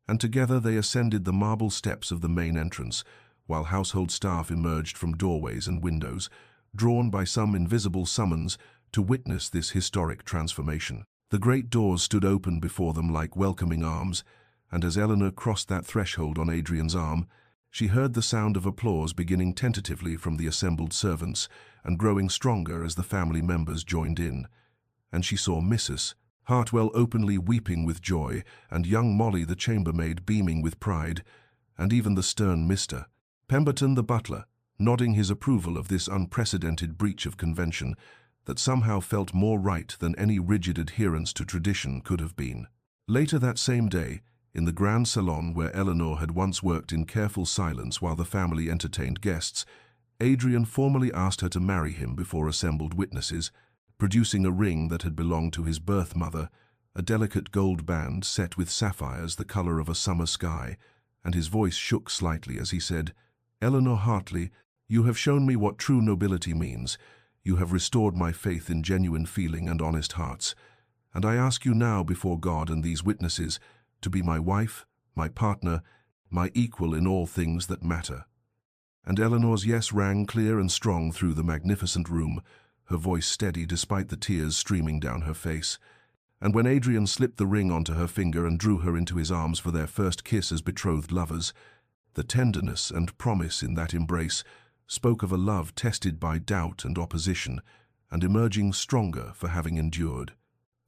And together they ascended the marble steps of the main entrance, while household staff emerged from doorways and windows, drawn by some invisible summons to witness this historic transformation. The great doors stood open before them like welcoming arms, and as Eleanor crossed that threshold on Adrian's arm, she heard the sound of applause beginning tentatively from the assembled servants and growing stronger as the family members joined in. And she saw Mrs. Hartwell openly weeping with joy, and young Molly the chambermaid beaming with pride, and even the stern Mr. Pemberton the butler, nodding his approval of this unprecedented breach of convention that somehow felt more right than any rigid adherence to tradition could have been. Later that same day, in the grand salon where Eleanor had once worked in careful silence while the family entertained guests, Adrian formally asked her to marry him before assembled witnesses, producing a ring that had belonged to his birth mother, a delicate gold band set with sapphires the color of a summer sky, and his voice shook slightly as he said, "Eleanor Hartley, you have shown me what true nobility means. You have restored my faith in genuine feeling and honest hearts, and I ask you now before God and these witnesses to be my wife, my partner, my equal in all things that matter." And Eleanor's yes rang clear and strong through the magnificent room, her voice steady despite the tears streaming down her face. And when Adrian slipped the ring onto her finger and drew her into his arms for their first kiss as betrothed lovers, the tenderness and promise in that embrace spoke of a love tested by doubt and opposition, and emerging stronger for having endured.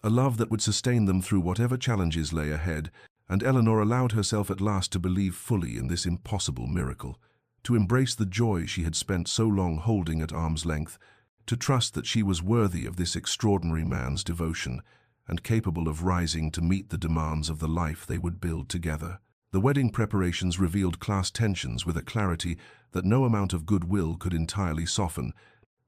A love that would sustain them through whatever challenges lay ahead, and Eleanor allowed herself at last to believe fully in this impossible miracle, to embrace the joy she had spent so long holding at arm's length, to trust that she was worthy of this extraordinary man's devotion, and capable of rising to meet the demands of the life they would build together. The wedding preparations revealed class tensions with a clarity that no amount of goodwill could entirely soften,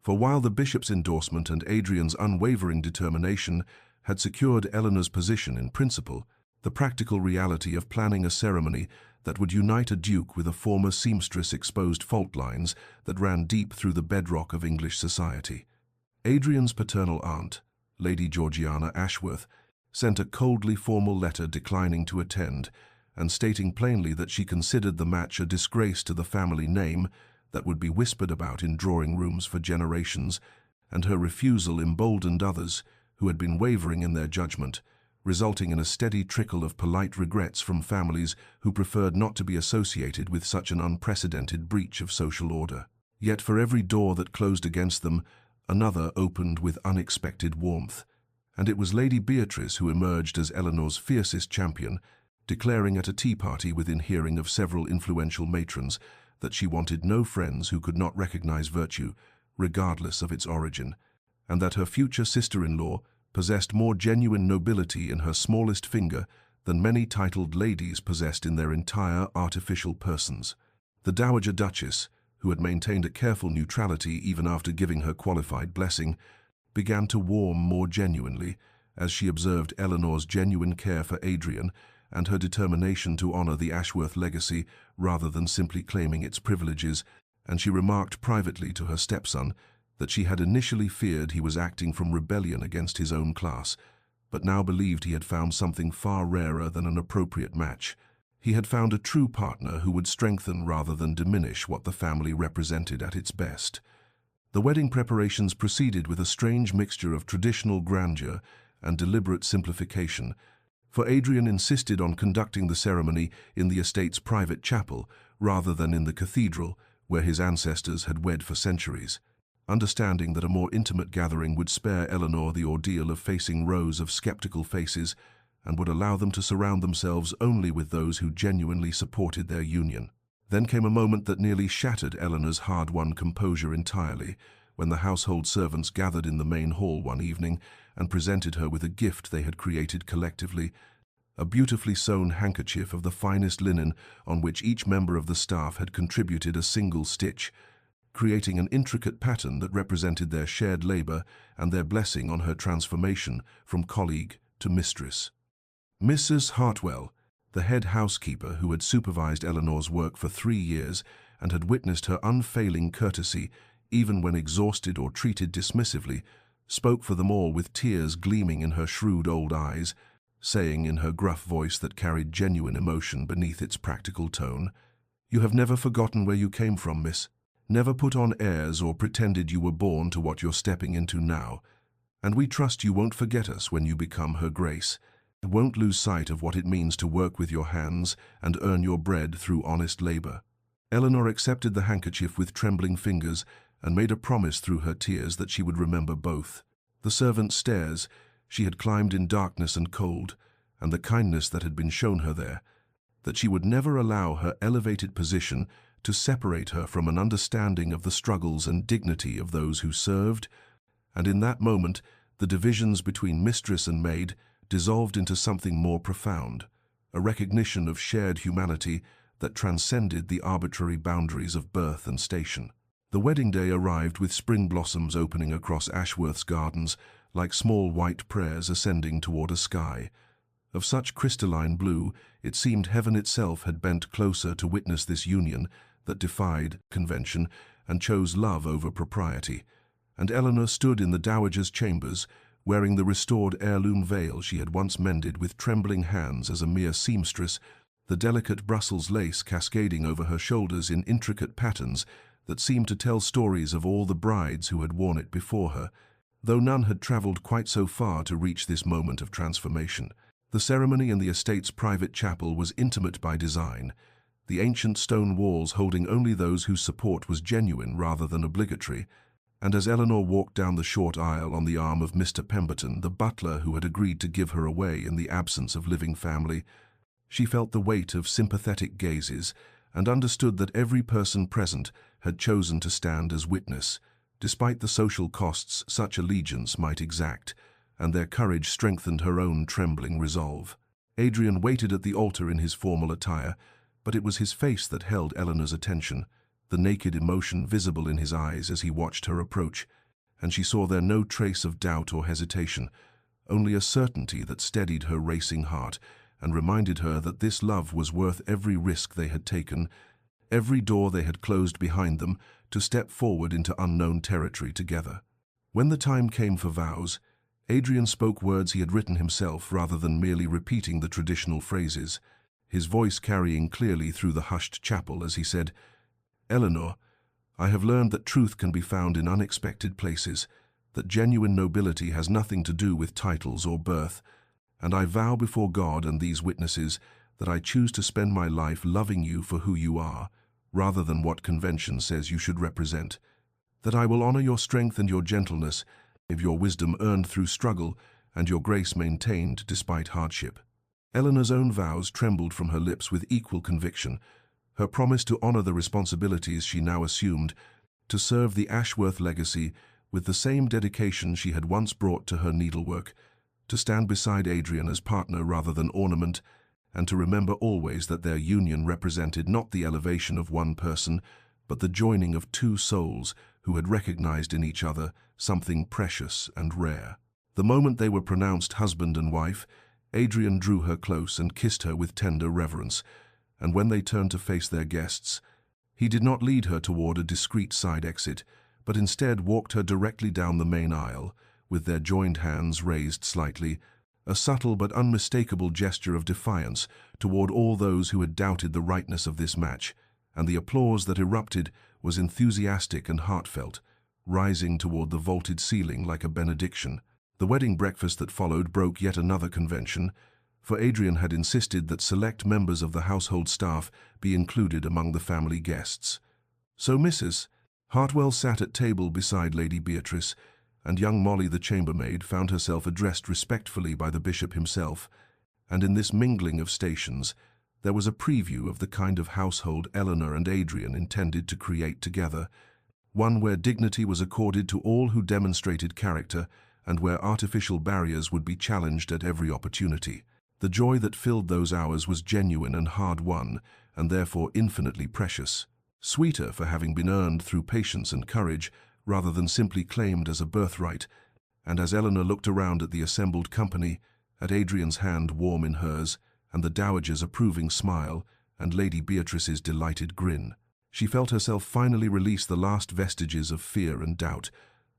for while the bishop's endorsement and Adrian's unwavering determination had secured Eleanor's position in principle, the practical reality of planning a ceremony that would unite a duke with a former seamstress exposed fault lines that ran deep through the bedrock of English society. Adrian's paternal aunt, Lady Georgiana Ashworth, sent a coldly formal letter declining to attend and stating plainly that she considered the match a disgrace to the family name that would be whispered about in drawing rooms for generations, and her refusal emboldened others who had been wavering in their judgment, resulting in a steady trickle of polite regrets from families who preferred not to be associated with such an unprecedented breach of social order. Yet for every door that closed against them, another opened with unexpected warmth, and it was Lady Beatrice who emerged as Eleanor's fiercest champion, declaring at a tea party within hearing of several influential matrons that she wanted no friends who could not recognize virtue, regardless of its origin, and that her future sister-in-law possessed more genuine nobility in her smallest finger than many titled ladies possessed in their entire artificial persons. The Dowager Duchess, who had maintained a careful neutrality even after giving her qualified blessing, began to warm more genuinely as she observed Eleanor's genuine care for Adrian and her determination to honor the Ashworth legacy rather than simply claiming its privileges, and she remarked privately to her stepson that she had initially feared he was acting from rebellion against his own class, but now believed he had found something far rarer than an appropriate match. He had found a true partner who would strengthen rather than diminish what the family represented at its best. The wedding preparations proceeded with a strange mixture of traditional grandeur and deliberate simplification, for Adrian insisted on conducting the ceremony in the estate's private chapel rather than in the cathedral where his ancestors had wed for centuries, understanding that a more intimate gathering would spare Eleanor the ordeal of facing rows of skeptical faces and would allow them to surround themselves only with those who genuinely supported their union. Then came a moment that nearly shattered Eleanor's hard-won composure entirely, when the household servants gathered in the main hall one evening and presented her with a gift they had created collectively, a beautifully sewn handkerchief of the finest linen on which each member of the staff had contributed a single stitch, creating an intricate pattern that represented their shared labor and their blessing on her transformation from colleague to mistress. Mrs. Hartwell, the head housekeeper who had supervised Eleanor's work for 3 years and had witnessed her unfailing courtesy even when exhausted or treated dismissively, spoke for them all with tears gleaming in her shrewd old eyes, saying in her gruff voice that carried genuine emotion beneath its practical tone, "You have never forgotten where you came from, miss. Never put on airs or pretended you were born to what you're stepping into now. And we trust you won't forget us when you become Her Grace. Won't lose sight of what it means to work with your hands and earn your bread through honest labor." Eleanor accepted the handkerchief with trembling fingers and made a promise through her tears that she would remember both. The servant's stairs she had climbed in darkness and cold, and the kindness that had been shown her there, that she would never allow her elevated position to separate her from an understanding of the struggles and dignity of those who served, and in that moment the divisions between mistress and maid dissolved into something more profound, a recognition of shared humanity that transcended the arbitrary boundaries of birth and station. The wedding day arrived with spring blossoms opening across Ashworth's gardens like small white prayers ascending toward a sky. Of such crystalline blue, it seemed heaven itself had bent closer to witness this union that defied convention and chose love over propriety. And Eleanor stood in the dowager's chambers, wearing the restored heirloom veil she had once mended with trembling hands as a mere seamstress, the delicate Brussels lace cascading over her shoulders in intricate patterns that seemed to tell stories of all the brides who had worn it before her, though none had traveled quite so far to reach this moment of transformation. The ceremony in the estate's private chapel was intimate by design, the ancient stone walls holding only those whose support was genuine rather than obligatory, and as Eleanor walked down the short aisle on the arm of Mr. Pemberton, the butler who had agreed to give her away in the absence of living family, she felt the weight of sympathetic gazes and understood that every person present had chosen to stand as witness, despite the social costs such allegiance might exact, and their courage strengthened her own trembling resolve. Adrian waited at the altar in his formal attire, but it was his face that held Eleanor's attention, the naked emotion visible in his eyes as he watched her approach, and she saw there no trace of doubt or hesitation, only a certainty that steadied her racing heart and reminded her that this love was worth every risk they had taken, every door they had closed behind them, to step forward into unknown territory together. When the time came for vows, Adrian spoke words he had written himself rather than merely repeating the traditional phrases, his voice carrying clearly through the hushed chapel as he said, "Eleanor, I have learned that truth can be found in unexpected places, that genuine nobility has nothing to do with titles or birth, and I vow before God and these witnesses that I choose to spend my life loving you for who you are, rather than what convention says you should represent, that I will honor your strength and your gentleness, of your wisdom earned through struggle, and your grace maintained despite hardship." Eleanor's own vows trembled from her lips with equal conviction, her promise to honor the responsibilities she now assumed, to serve the Ashworth legacy with the same dedication she had once brought to her needlework, to stand beside Adrian as partner rather than ornament, and to remember always that their union represented not the elevation of one person, but the joining of two souls who had recognized in each other something precious and rare. The moment they were pronounced husband and wife, Adrian drew her close and kissed her with tender reverence, and when they turned to face their guests, he did not lead her toward a discreet side exit, but instead walked her directly down the main aisle, with their joined hands raised slightly, a subtle but unmistakable gesture of defiance toward all those who had doubted the rightness of this match, and the applause that erupted was enthusiastic and heartfelt, rising toward the vaulted ceiling like a benediction. The wedding breakfast that followed broke yet another convention, for Adrian had insisted that select members of the household staff be included among the family guests. So Mrs. Hartwell sat at table beside Lady Beatrice, and young Molly the chambermaid found herself addressed respectfully by the bishop himself, and in this mingling of stations there was a preview of the kind of household Eleanor and Adrian intended to create together, one where dignity was accorded to all who demonstrated character and where artificial barriers would be challenged at every opportunity. The joy that filled those hours was genuine and hard-won, and therefore infinitely precious, sweeter for having been earned through patience and courage rather than simply claimed as a birthright. And as Eleanor looked around at the assembled company, at Adrian's hand warm in hers, and the dowager's approving smile, and Lady Beatrice's delighted grin, she felt herself finally release the last vestiges of fear and doubt,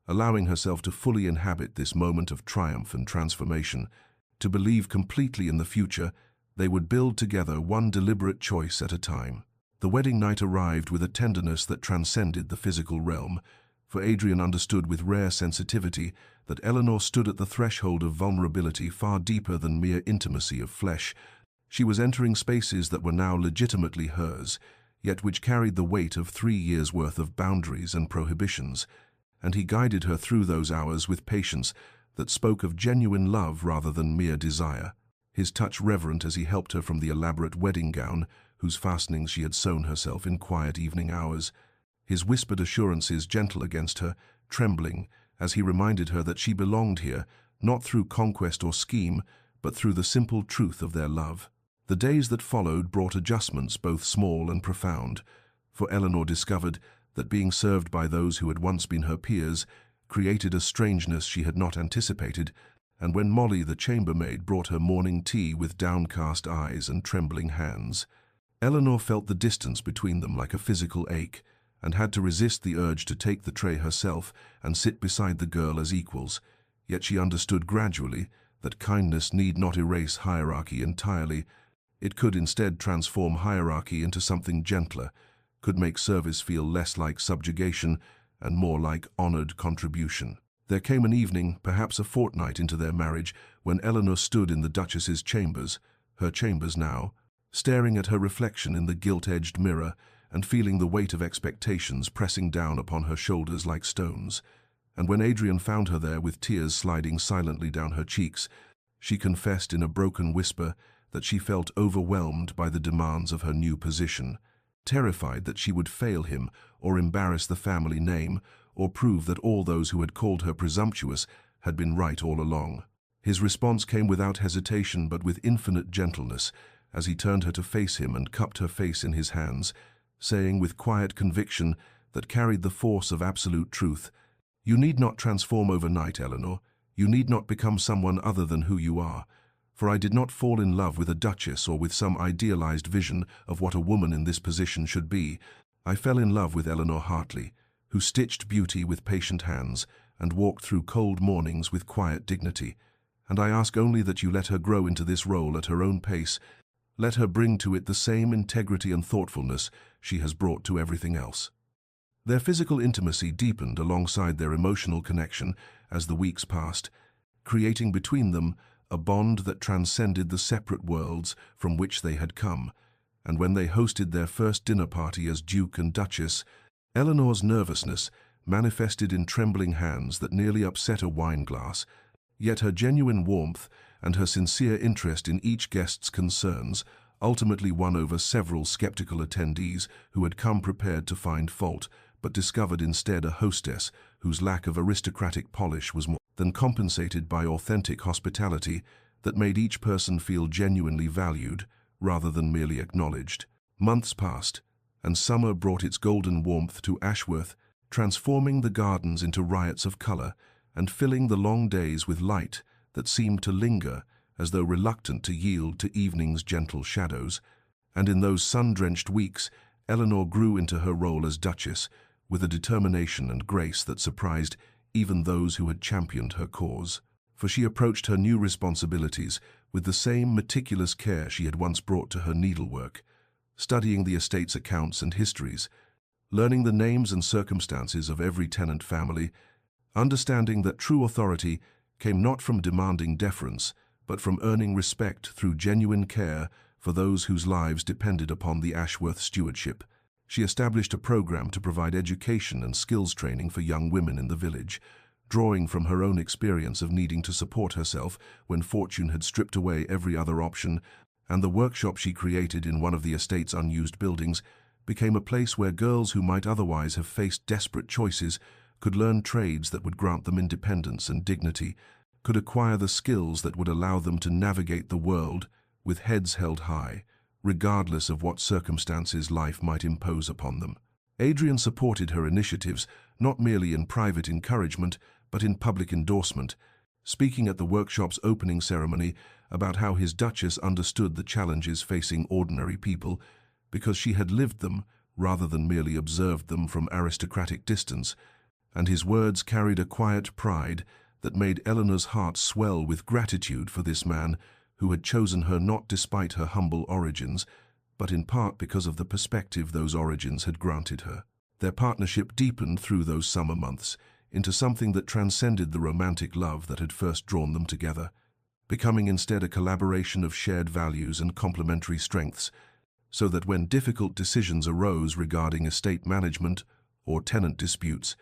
allowing herself to fully inhabit this moment of triumph and transformation, to believe completely in the future they would build together one deliberate choice at a time. The wedding night arrived with a tenderness that transcended the physical realm, for Adrian understood with rare sensitivity that Eleanor stood at the threshold of vulnerability far deeper than mere intimacy of flesh. She was entering spaces that were now legitimately hers, yet which carried the weight of 3 years' worth of boundaries and prohibitions, and he guided her through those hours with patience that spoke of genuine love rather than mere desire, his touch reverent as he helped her from the elaborate wedding gown whose fastenings she had sewn herself in quiet evening hours, his whispered assurances gentle against her, trembling, as he reminded her that she belonged here, not through conquest or scheme, but through the simple truth of their love. The days that followed brought adjustments both small and profound, for Eleanor discovered that being served by those who had once been her peers created a strangeness she had not anticipated, and when Molly the chambermaid brought her morning tea with downcast eyes and trembling hands, Eleanor felt the distance between them like a physical ache, and had to resist the urge to take the tray herself and sit beside the girl as equals. Yet she understood gradually that kindness need not erase hierarchy entirely. It could instead transform hierarchy into something gentler, could make service feel less like subjugation and more like honored contribution. There came an evening, perhaps a fortnight into their marriage, when Eleanor stood in the Duchess's chambers, her chambers now, staring at her reflection in the gilt-edged mirror and feeling the weight of expectations pressing down upon her shoulders like stones. And when Adrian found her there with tears sliding silently down her cheeks, she confessed in a broken whisper that she felt overwhelmed by the demands of her new position, terrified that she would fail him or embarrass the family name or prove that all those who had called her presumptuous had been right all along. His response came without hesitation but with infinite gentleness as he turned her to face him and cupped her face in his hands, saying with quiet conviction that carried the force of absolute truth, "You need not transform overnight, Eleanor. You need not become someone other than who you are. For I did not fall in love with a duchess or with some idealized vision of what a woman in this position should be. I fell in love with Eleanor Hartley, who stitched beauty with patient hands and walked through cold mornings with quiet dignity. And I ask only that you let her grow into this role at her own pace. Let her bring to it the same integrity and thoughtfulness she has brought to everything else." Their physical intimacy deepened alongside their emotional connection as the weeks passed, creating between them a bond that transcended the separate worlds from which they had come. And when they hosted their first dinner party as Duke and Duchess, Eleanor's nervousness manifested in trembling hands that nearly upset a wine glass, Yet her genuine warmth and her sincere interest in each guest's concerns ultimately won over several skeptical attendees who had come prepared to find fault, but discovered instead a hostess whose lack of aristocratic polish was more than compensated by authentic hospitality that made each person feel genuinely valued rather than merely acknowledged. Months passed, and summer brought its golden warmth to Ashworth, transforming the gardens into riots of color and filling the long days with light that seemed to linger as though reluctant to yield to evening's gentle shadows. And in those sun-drenched weeks, Eleanor grew into her role as Duchess with a determination and grace that surprised even those who had championed her cause. For she approached her new responsibilities with the same meticulous care she had once brought to her needlework, studying the estate's accounts and histories, learning the names and circumstances of every tenant family, understanding that true authority came not from demanding deference, but from earning respect through genuine care for those whose lives depended upon the Ashworth stewardship. She established a program to provide education and skills training for young women in the village, drawing from her own experience of needing to support herself when fortune had stripped away every other option, and the workshop she created in one of the estate's unused buildings became a place where girls who might otherwise have faced desperate choices could learn trades that would grant them independence and dignity, could acquire the skills that would allow them to navigate the world with heads held high, regardless of what circumstances life might impose upon them. Adrian supported her initiatives not merely in private encouragement, but in public endorsement, speaking at the workshop's opening ceremony about how his Duchess understood the challenges facing ordinary people because she had lived them rather than merely observed them from aristocratic distance, and his words carried a quiet pride that made Eleanor's heart swell with gratitude for this man who had chosen her not despite her humble origins, but in part because of the perspective those origins had granted her. Their partnership deepened through those summer months into something that transcended the romantic love that had first drawn them together, becoming instead a collaboration of shared values and complementary strengths, so that when difficult decisions arose regarding estate management or tenant disputes,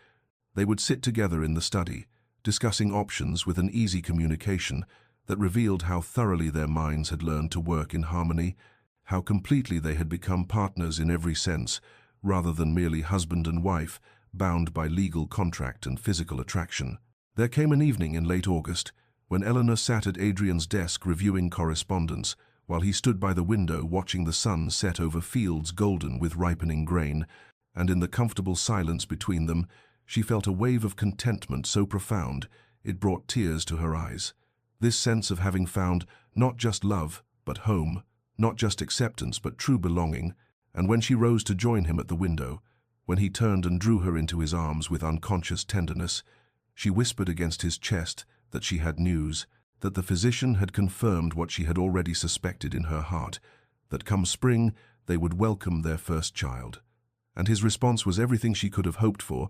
they would sit together in the study, discussing options with an easy communication that revealed how thoroughly their minds had learned to work in harmony, how completely they had become partners in every sense, rather than merely husband and wife, bound by legal contract and physical attraction. There came an evening in late August when Eleanor sat at Adrian's desk reviewing correspondence, while he stood by the window watching the sun set over fields golden with ripening grain, and in the comfortable silence between them, she felt a wave of contentment so profound it brought tears to her eyes. This sense of having found not just love, but home, not just acceptance, but true belonging, and when she rose to join him at the window, when he turned and drew her into his arms with unconscious tenderness, she whispered against his chest that she had news, that the physician had confirmed what she had already suspected in her heart, that come spring they would welcome their first child. And his response was everything she could have hoped for,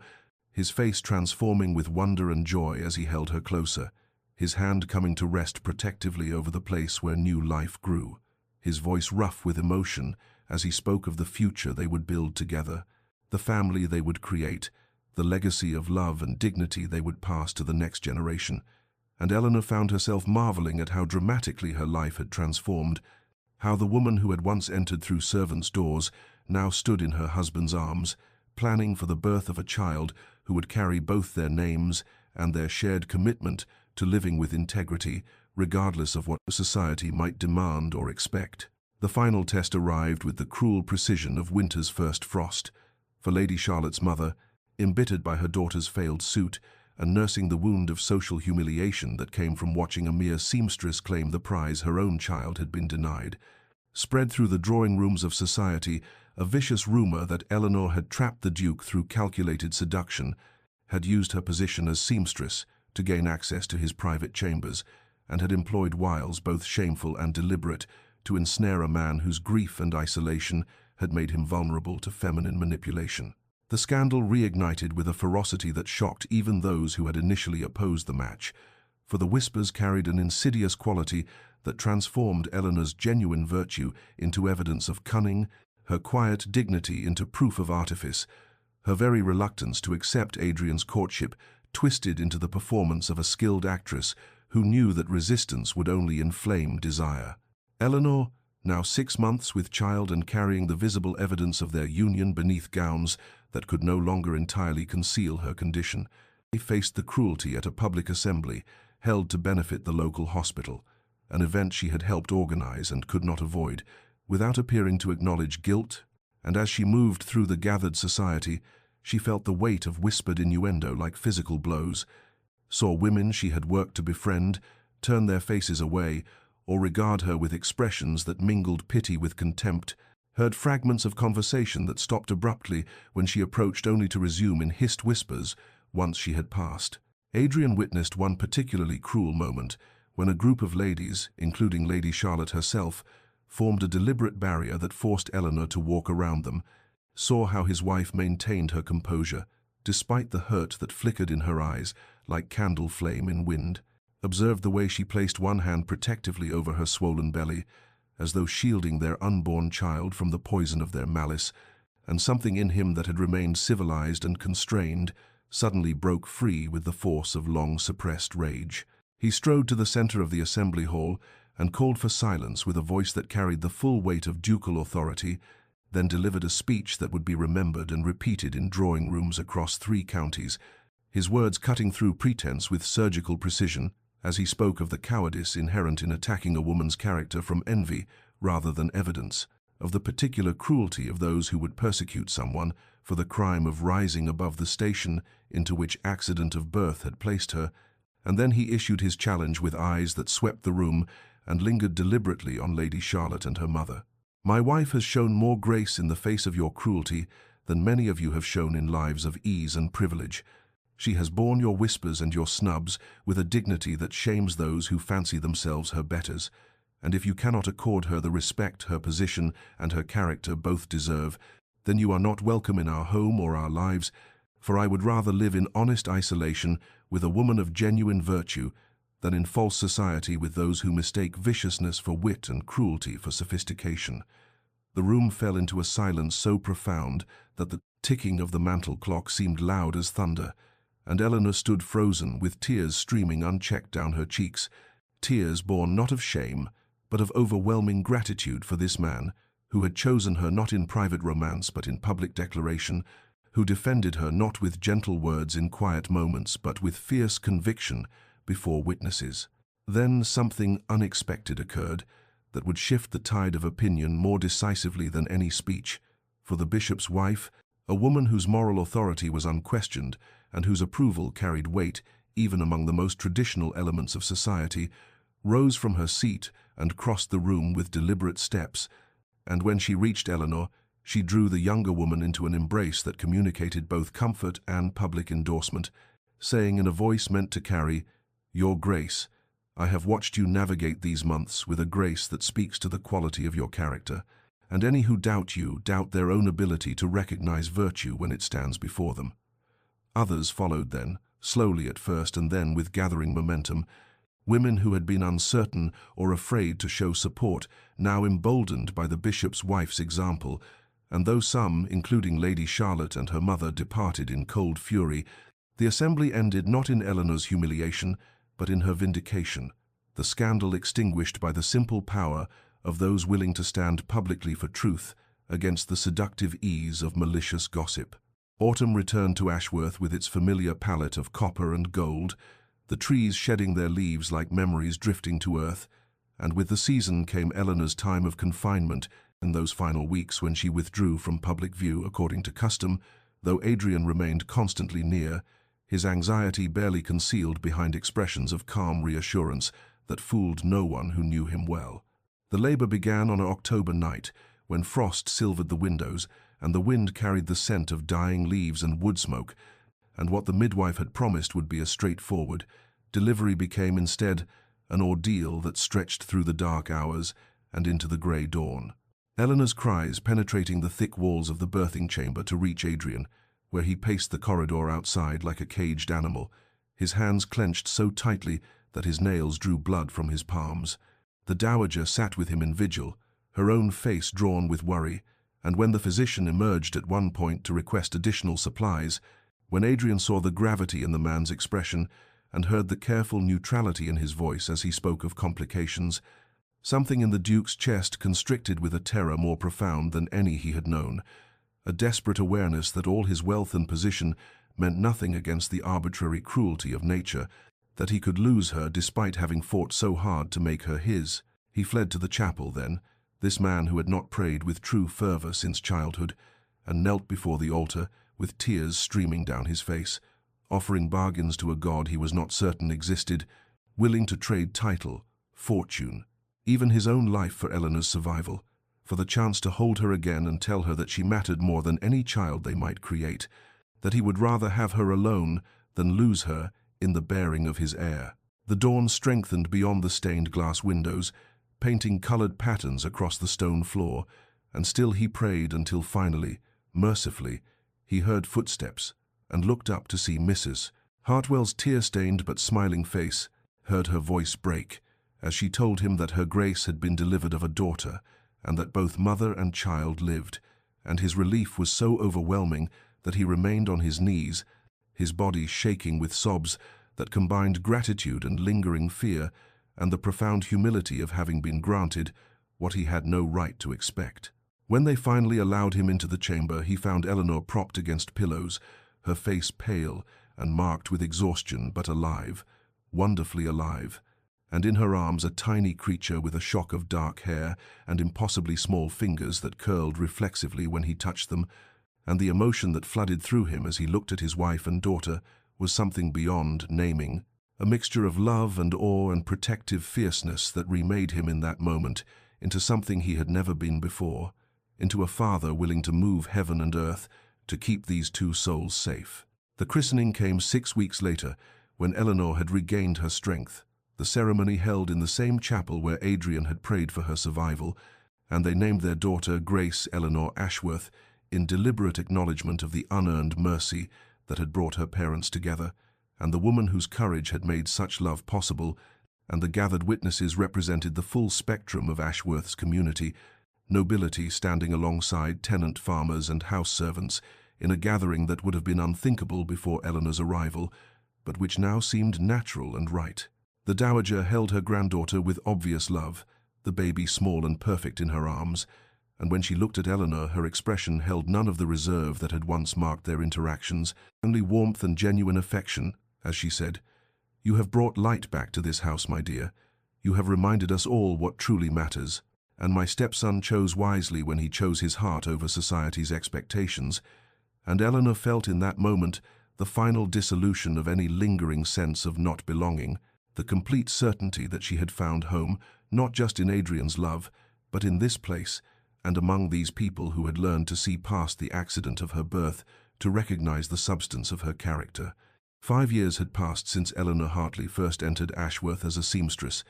his face transforming with wonder and joy as he held her closer, his hand coming to rest protectively over the place where new life grew, his voice rough with emotion as he spoke of the future they would build together, the family they would create, the legacy of love and dignity they would pass to the next generation. And Eleanor found herself marveling at how dramatically her life had transformed, how the woman who had once entered through servants' doors now stood in her husband's arms, planning for the birth of a child who would carry both their names and their shared commitment to living with integrity, regardless of what society might demand or expect. The final test arrived with the cruel precision of winter's first frost. For Lady Charlotte's mother, embittered by her daughter's failed suit, and nursing the wound of social humiliation that came from watching a mere seamstress claim the prize her own child had been denied, spread through the drawing rooms of society a vicious rumor that Eleanor had trapped the Duke through calculated seduction, had used her position as seamstress to gain access to his private chambers, and had employed wiles both shameful and deliberate to ensnare a man whose grief and isolation had made him vulnerable to feminine manipulation. The scandal reignited with a ferocity that shocked even those who had initially opposed the match, for the whispers carried an insidious quality that transformed Eleanor's genuine virtue into evidence of cunning, her quiet dignity into proof of artifice, her very reluctance to accept Adrian's courtship twisted into the performance of a skilled actress who knew that resistance would only inflame desire. Eleanor, now 6 months with child and carrying the visible evidence of their union beneath gowns that could no longer entirely conceal her condition, faced the cruelty at a public assembly held to benefit the local hospital, an event she had helped organize and could not avoid, without appearing to acknowledge guilt. And as she moved through the gathered society, she felt the weight of whispered innuendo like physical blows, saw women she had worked to befriend turn their faces away or regard her with expressions that mingled pity with contempt, heard fragments of conversation that stopped abruptly when she approached only to resume in hissed whispers once she had passed. Adrian witnessed one particularly cruel moment when a group of ladies, including Lady Charlotte herself, formed a deliberate barrier that forced Eleanor to walk around them, saw how his wife maintained her composure, despite the hurt that flickered in her eyes like candle flame in wind, observed the way she placed one hand protectively over her swollen belly, as though shielding their unborn child from the poison of their malice, and something in him that had remained civilized and constrained suddenly broke free with the force of long-suppressed rage. He strode to the center of the assembly hall and called for silence with a voice that carried the full weight of ducal authority, then delivered a speech that would be remembered and repeated in drawing rooms across 3 counties, his words cutting through pretense with surgical precision as he spoke of the cowardice inherent in attacking a woman's character from envy rather than evidence, of the particular cruelty of those who would persecute someone for the crime of rising above the station into which accident of birth had placed her, and then he issued his challenge with eyes that swept the room and lingered deliberately on Lady Charlotte and her mother. "My wife has shown more grace in the face of your cruelty than many of you have shown in lives of ease and privilege. She has borne your whispers and your snubs with a dignity that shames those who fancy themselves her betters, and if you cannot accord her the respect her position and her character both deserve, then you are not welcome in our home or our lives, for I would rather live in honest isolation with a woman of genuine virtue than in false society with those who mistake viciousness for wit and cruelty for sophistication." The room fell into a silence so profound that the ticking of the mantel clock seemed loud as thunder, and Eleanor stood frozen with tears streaming unchecked down her cheeks, tears born not of shame, but of overwhelming gratitude for this man, who had chosen her not in private romance but in public declaration, who defended her not with gentle words in quiet moments but with fierce conviction before witnesses. Then something unexpected occurred that would shift the tide of opinion more decisively than any speech, for the bishop's wife, a woman whose moral authority was unquestioned and whose approval carried weight even among the most traditional elements of society, rose from her seat and crossed the room with deliberate steps, and when she reached Eleanor, she drew the younger woman into an embrace that communicated both comfort and public endorsement, saying in a voice meant to carry, "Your Grace, I have watched you navigate these months with a grace that speaks to the quality of your character, and any who doubt you doubt their own ability to recognize virtue when it stands before them." Others followed then, slowly at first and then with gathering momentum, women who had been uncertain or afraid to show support, now emboldened by the bishop's wife's example, and though some, including Lady Charlotte and her mother, departed in cold fury, the assembly ended not in Eleanor's humiliation, but in her vindication, the scandal extinguished by the simple power of those willing to stand publicly for truth against the seductive ease of malicious gossip. Autumn returned to Ashworth with its familiar palette of copper and gold, the trees shedding their leaves like memories drifting to earth, and with the season came Eleanor's time of confinement in those final weeks when she withdrew from public view according to custom, though Adrian remained constantly near, his anxiety barely concealed behind expressions of calm reassurance that fooled no one who knew him well. The labor began on an October night, when frost silvered the windows and the wind carried the scent of dying leaves and wood smoke, and what the midwife had promised would be a straightforward delivery became instead an ordeal that stretched through the dark hours and into the grey dawn. Eleanor's cries penetrating the thick walls of the birthing chamber to reach Adrian, where he paced the corridor outside like a caged animal, his hands clenched so tightly that his nails drew blood from his palms. The dowager sat with him in vigil, her own face drawn with worry, and when the physician emerged at one point to request additional supplies, when Adrian saw the gravity in the man's expression, and heard the careful neutrality in his voice as he spoke of complications. Something in the Duke's chest constricted with a terror more profound than any he had known, a desperate awareness that all his wealth and position meant nothing against the arbitrary cruelty of nature, that he could lose her despite having fought so hard to make her his. He fled to the chapel then, this man who had not prayed with true fervor since childhood, and knelt before the altar with tears streaming down his face, offering bargains to a God he was not certain existed, willing to trade title, fortune, even his own life for Eleanor's survival, for the chance to hold her again and tell her that she mattered more than any child they might create, that he would rather have her alone than lose her in the bearing of his heir. The dawn strengthened beyond the stained glass windows, painting colored patterns across the stone floor, and still he prayed until finally, mercifully, he heard footsteps and looked up to see Mrs. Hartwell's tear-stained but smiling face, heard her voice break as she told him that her Grace had been delivered of a daughter and that both mother and child lived, and his relief was so overwhelming that he remained on his knees, his body shaking with sobs that combined gratitude and lingering fear and the profound humility of having been granted what he had no right to expect. When they finally allowed him into the chamber, he found Eleanor propped against pillows, her face pale and marked with exhaustion, but alive, wonderfully alive, and in her arms a tiny creature with a shock of dark hair and impossibly small fingers that curled reflexively when he touched them, and the emotion that flooded through him as he looked at his wife and daughter was something beyond naming, a mixture of love and awe and protective fierceness that remade him in that moment into something he had never been before, into a father willing to move heaven and earth to keep these two souls safe. The christening came 6 weeks later, when Eleanor had regained her strength, the ceremony held in the same chapel where Adrian had prayed for her survival, and they named their daughter Grace Eleanor Ashworth in deliberate acknowledgement of the unearned mercy that had brought her parents together, and the woman whose courage had made such love possible, and the gathered witnesses represented the full spectrum of Ashworth's community, nobility standing alongside tenant farmers and house servants in a gathering that would have been unthinkable before Eleanor's arrival, but which now seemed natural and right. The dowager held her granddaughter with obvious love, the baby small and perfect in her arms, and when she looked at Eleanor, her expression held none of the reserve that had once marked their interactions, only warmth and genuine affection, as she said, "You have brought light back to this house, my dear. You have reminded us all what truly matters, and my stepson chose wisely when he chose his heart over society's expectations." And Eleanor felt in that moment the final dissolution of any lingering sense of not belonging, the complete certainty that she had found home, not just in Adrian's love, but in this place, and among these people who had learned to see past the accident of her birth, to recognize the substance of her character. 5 years had passed since Eleanor Hartley first entered Ashworth as a seamstress,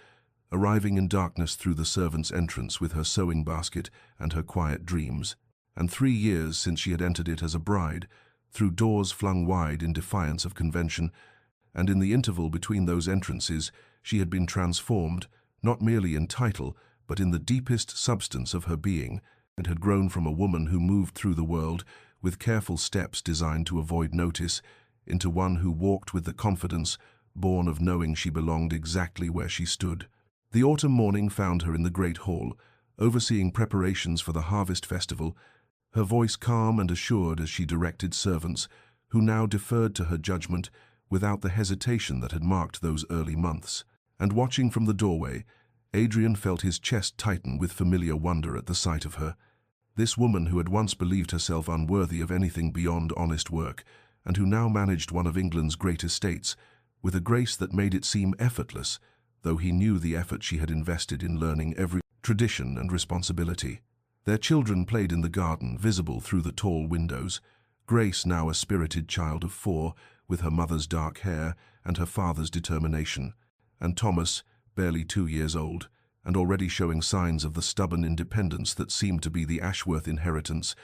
arriving in darkness through the servants' entrance with her sewing basket and her quiet dreams, and 3 years since she had entered it as a bride, through doors flung wide in defiance of convention, and in the interval between those entrances she had been transformed, not merely in title, but in the deepest substance of her being, and had grown from a woman who moved through the world with careful steps designed to avoid notice, into one who walked with the confidence born of knowing she belonged exactly where she stood. The autumn morning found her in the great hall, overseeing preparations for the harvest festival, her voice calm and assured as she directed servants, who now deferred to her judgment without the hesitation that had marked those early months. And watching from the doorway, Adrian felt his chest tighten with familiar wonder at the sight of her. This woman who had once believed herself unworthy of anything beyond honest work, and who now managed one of England's great estates, with a grace that made it seem effortless, though he knew the effort she had invested in learning every tradition and responsibility. Their children played in the garden, visible through the tall windows. Grace, now a spirited child of 4, with her mother's dark hair and her father's determination, and Thomas, barely 2 years old, and already showing signs of the stubborn independence that seemed to be the Ashworth inheritance.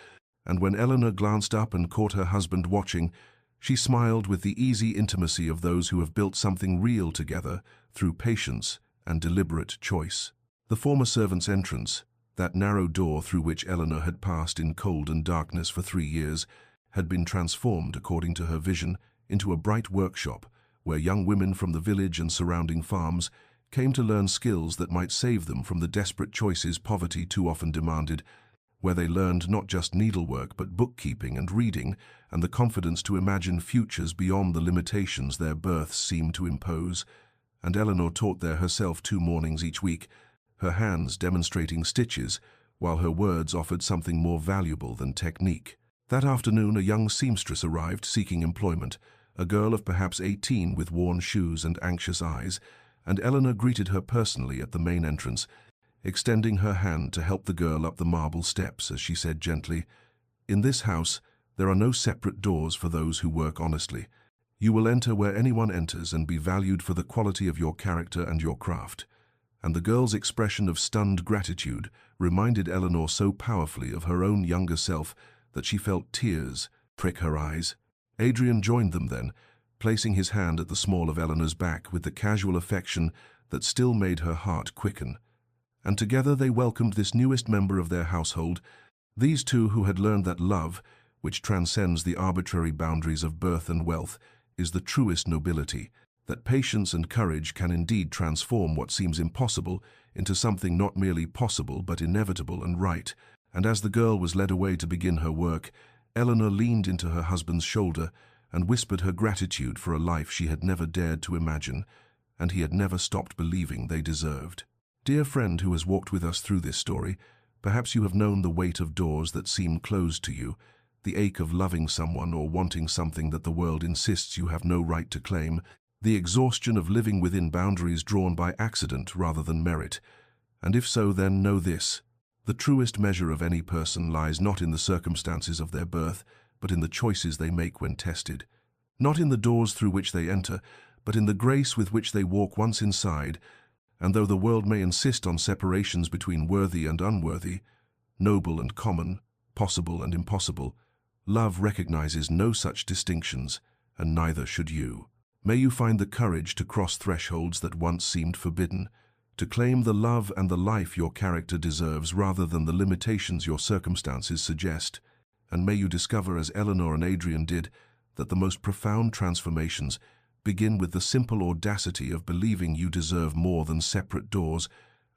And when Eleanor glanced up and caught her husband watching, she smiled with the easy intimacy of those who have built something real together through patience and deliberate choice. The former servant's entrance, that narrow door through which Eleanor had passed in cold and darkness for 3 years, had been transformed, according to her vision, into a bright workshop where young women from the village and surrounding farms came to learn skills that might save them from the desperate choices poverty too often demanded, where they learned not just needlework but bookkeeping and reading, and the confidence to imagine futures beyond the limitations their births seemed to impose. And Eleanor taught there herself 2 mornings each week, her hands demonstrating stitches, while her words offered something more valuable than technique. That afternoon, a young seamstress arrived seeking employment, a girl of perhaps 18 with worn shoes and anxious eyes, and Eleanor greeted her personally at the main entrance, extending her hand to help the girl up the marble steps as she said gently, "In this house, there are no separate doors for those who work honestly. You will enter where anyone enters and be valued for the quality of your character and your craft." And the girl's expression of stunned gratitude reminded Eleanor so powerfully of her own younger self that she felt tears prick her eyes. Adrian joined them then, placing his hand at the small of Eleanor's back with the casual affection that still made her heart quicken. And together they welcomed this newest member of their household, these two who had learned that love, which transcends the arbitrary boundaries of birth and wealth, is the truest nobility, that patience and courage can indeed transform what seems impossible into something not merely possible but inevitable and right. And as the girl was led away to begin her work, Eleanor leaned into her husband's shoulder and whispered her gratitude for a life she had never dared to imagine, and he had never stopped believing they deserved. Dear friend who has walked with us through this story, perhaps you have known the weight of doors that seem closed to you, the ache of loving someone or wanting something that the world insists you have no right to claim, the exhaustion of living within boundaries drawn by accident rather than merit. And if so, then know this: the truest measure of any person lies not in the circumstances of their birth, but in the choices they make when tested. Not in the doors through which they enter, but in the grace with which they walk once inside. And though the world may insist on separations between worthy and unworthy, noble and common, possible and impossible, love recognizes no such distinctions, and neither should you. May you find the courage to cross thresholds that once seemed forbidden, to claim the love and the life your character deserves rather than the limitations your circumstances suggest. And may you discover, as Eleanor and Adrian did, that the most profound transformations begin with the simple audacity of believing you deserve more than separate doors,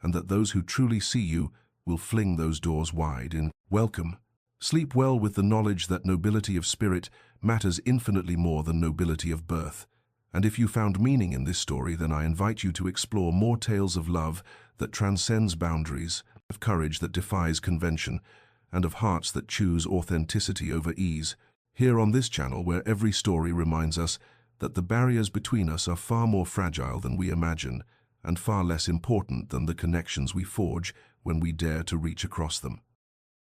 and that those who truly see you will fling those doors wide in welcome. Sleep well with the knowledge that nobility of spirit matters infinitely more than nobility of birth. And if you found meaning in this story, then I invite you to explore more tales of love that transcends boundaries, of courage that defies convention, and of hearts that choose authenticity over ease, here on this channel, where every story reminds us that the barriers between us are far more fragile than we imagine, and far less important than the connections we forge when we dare to reach across them.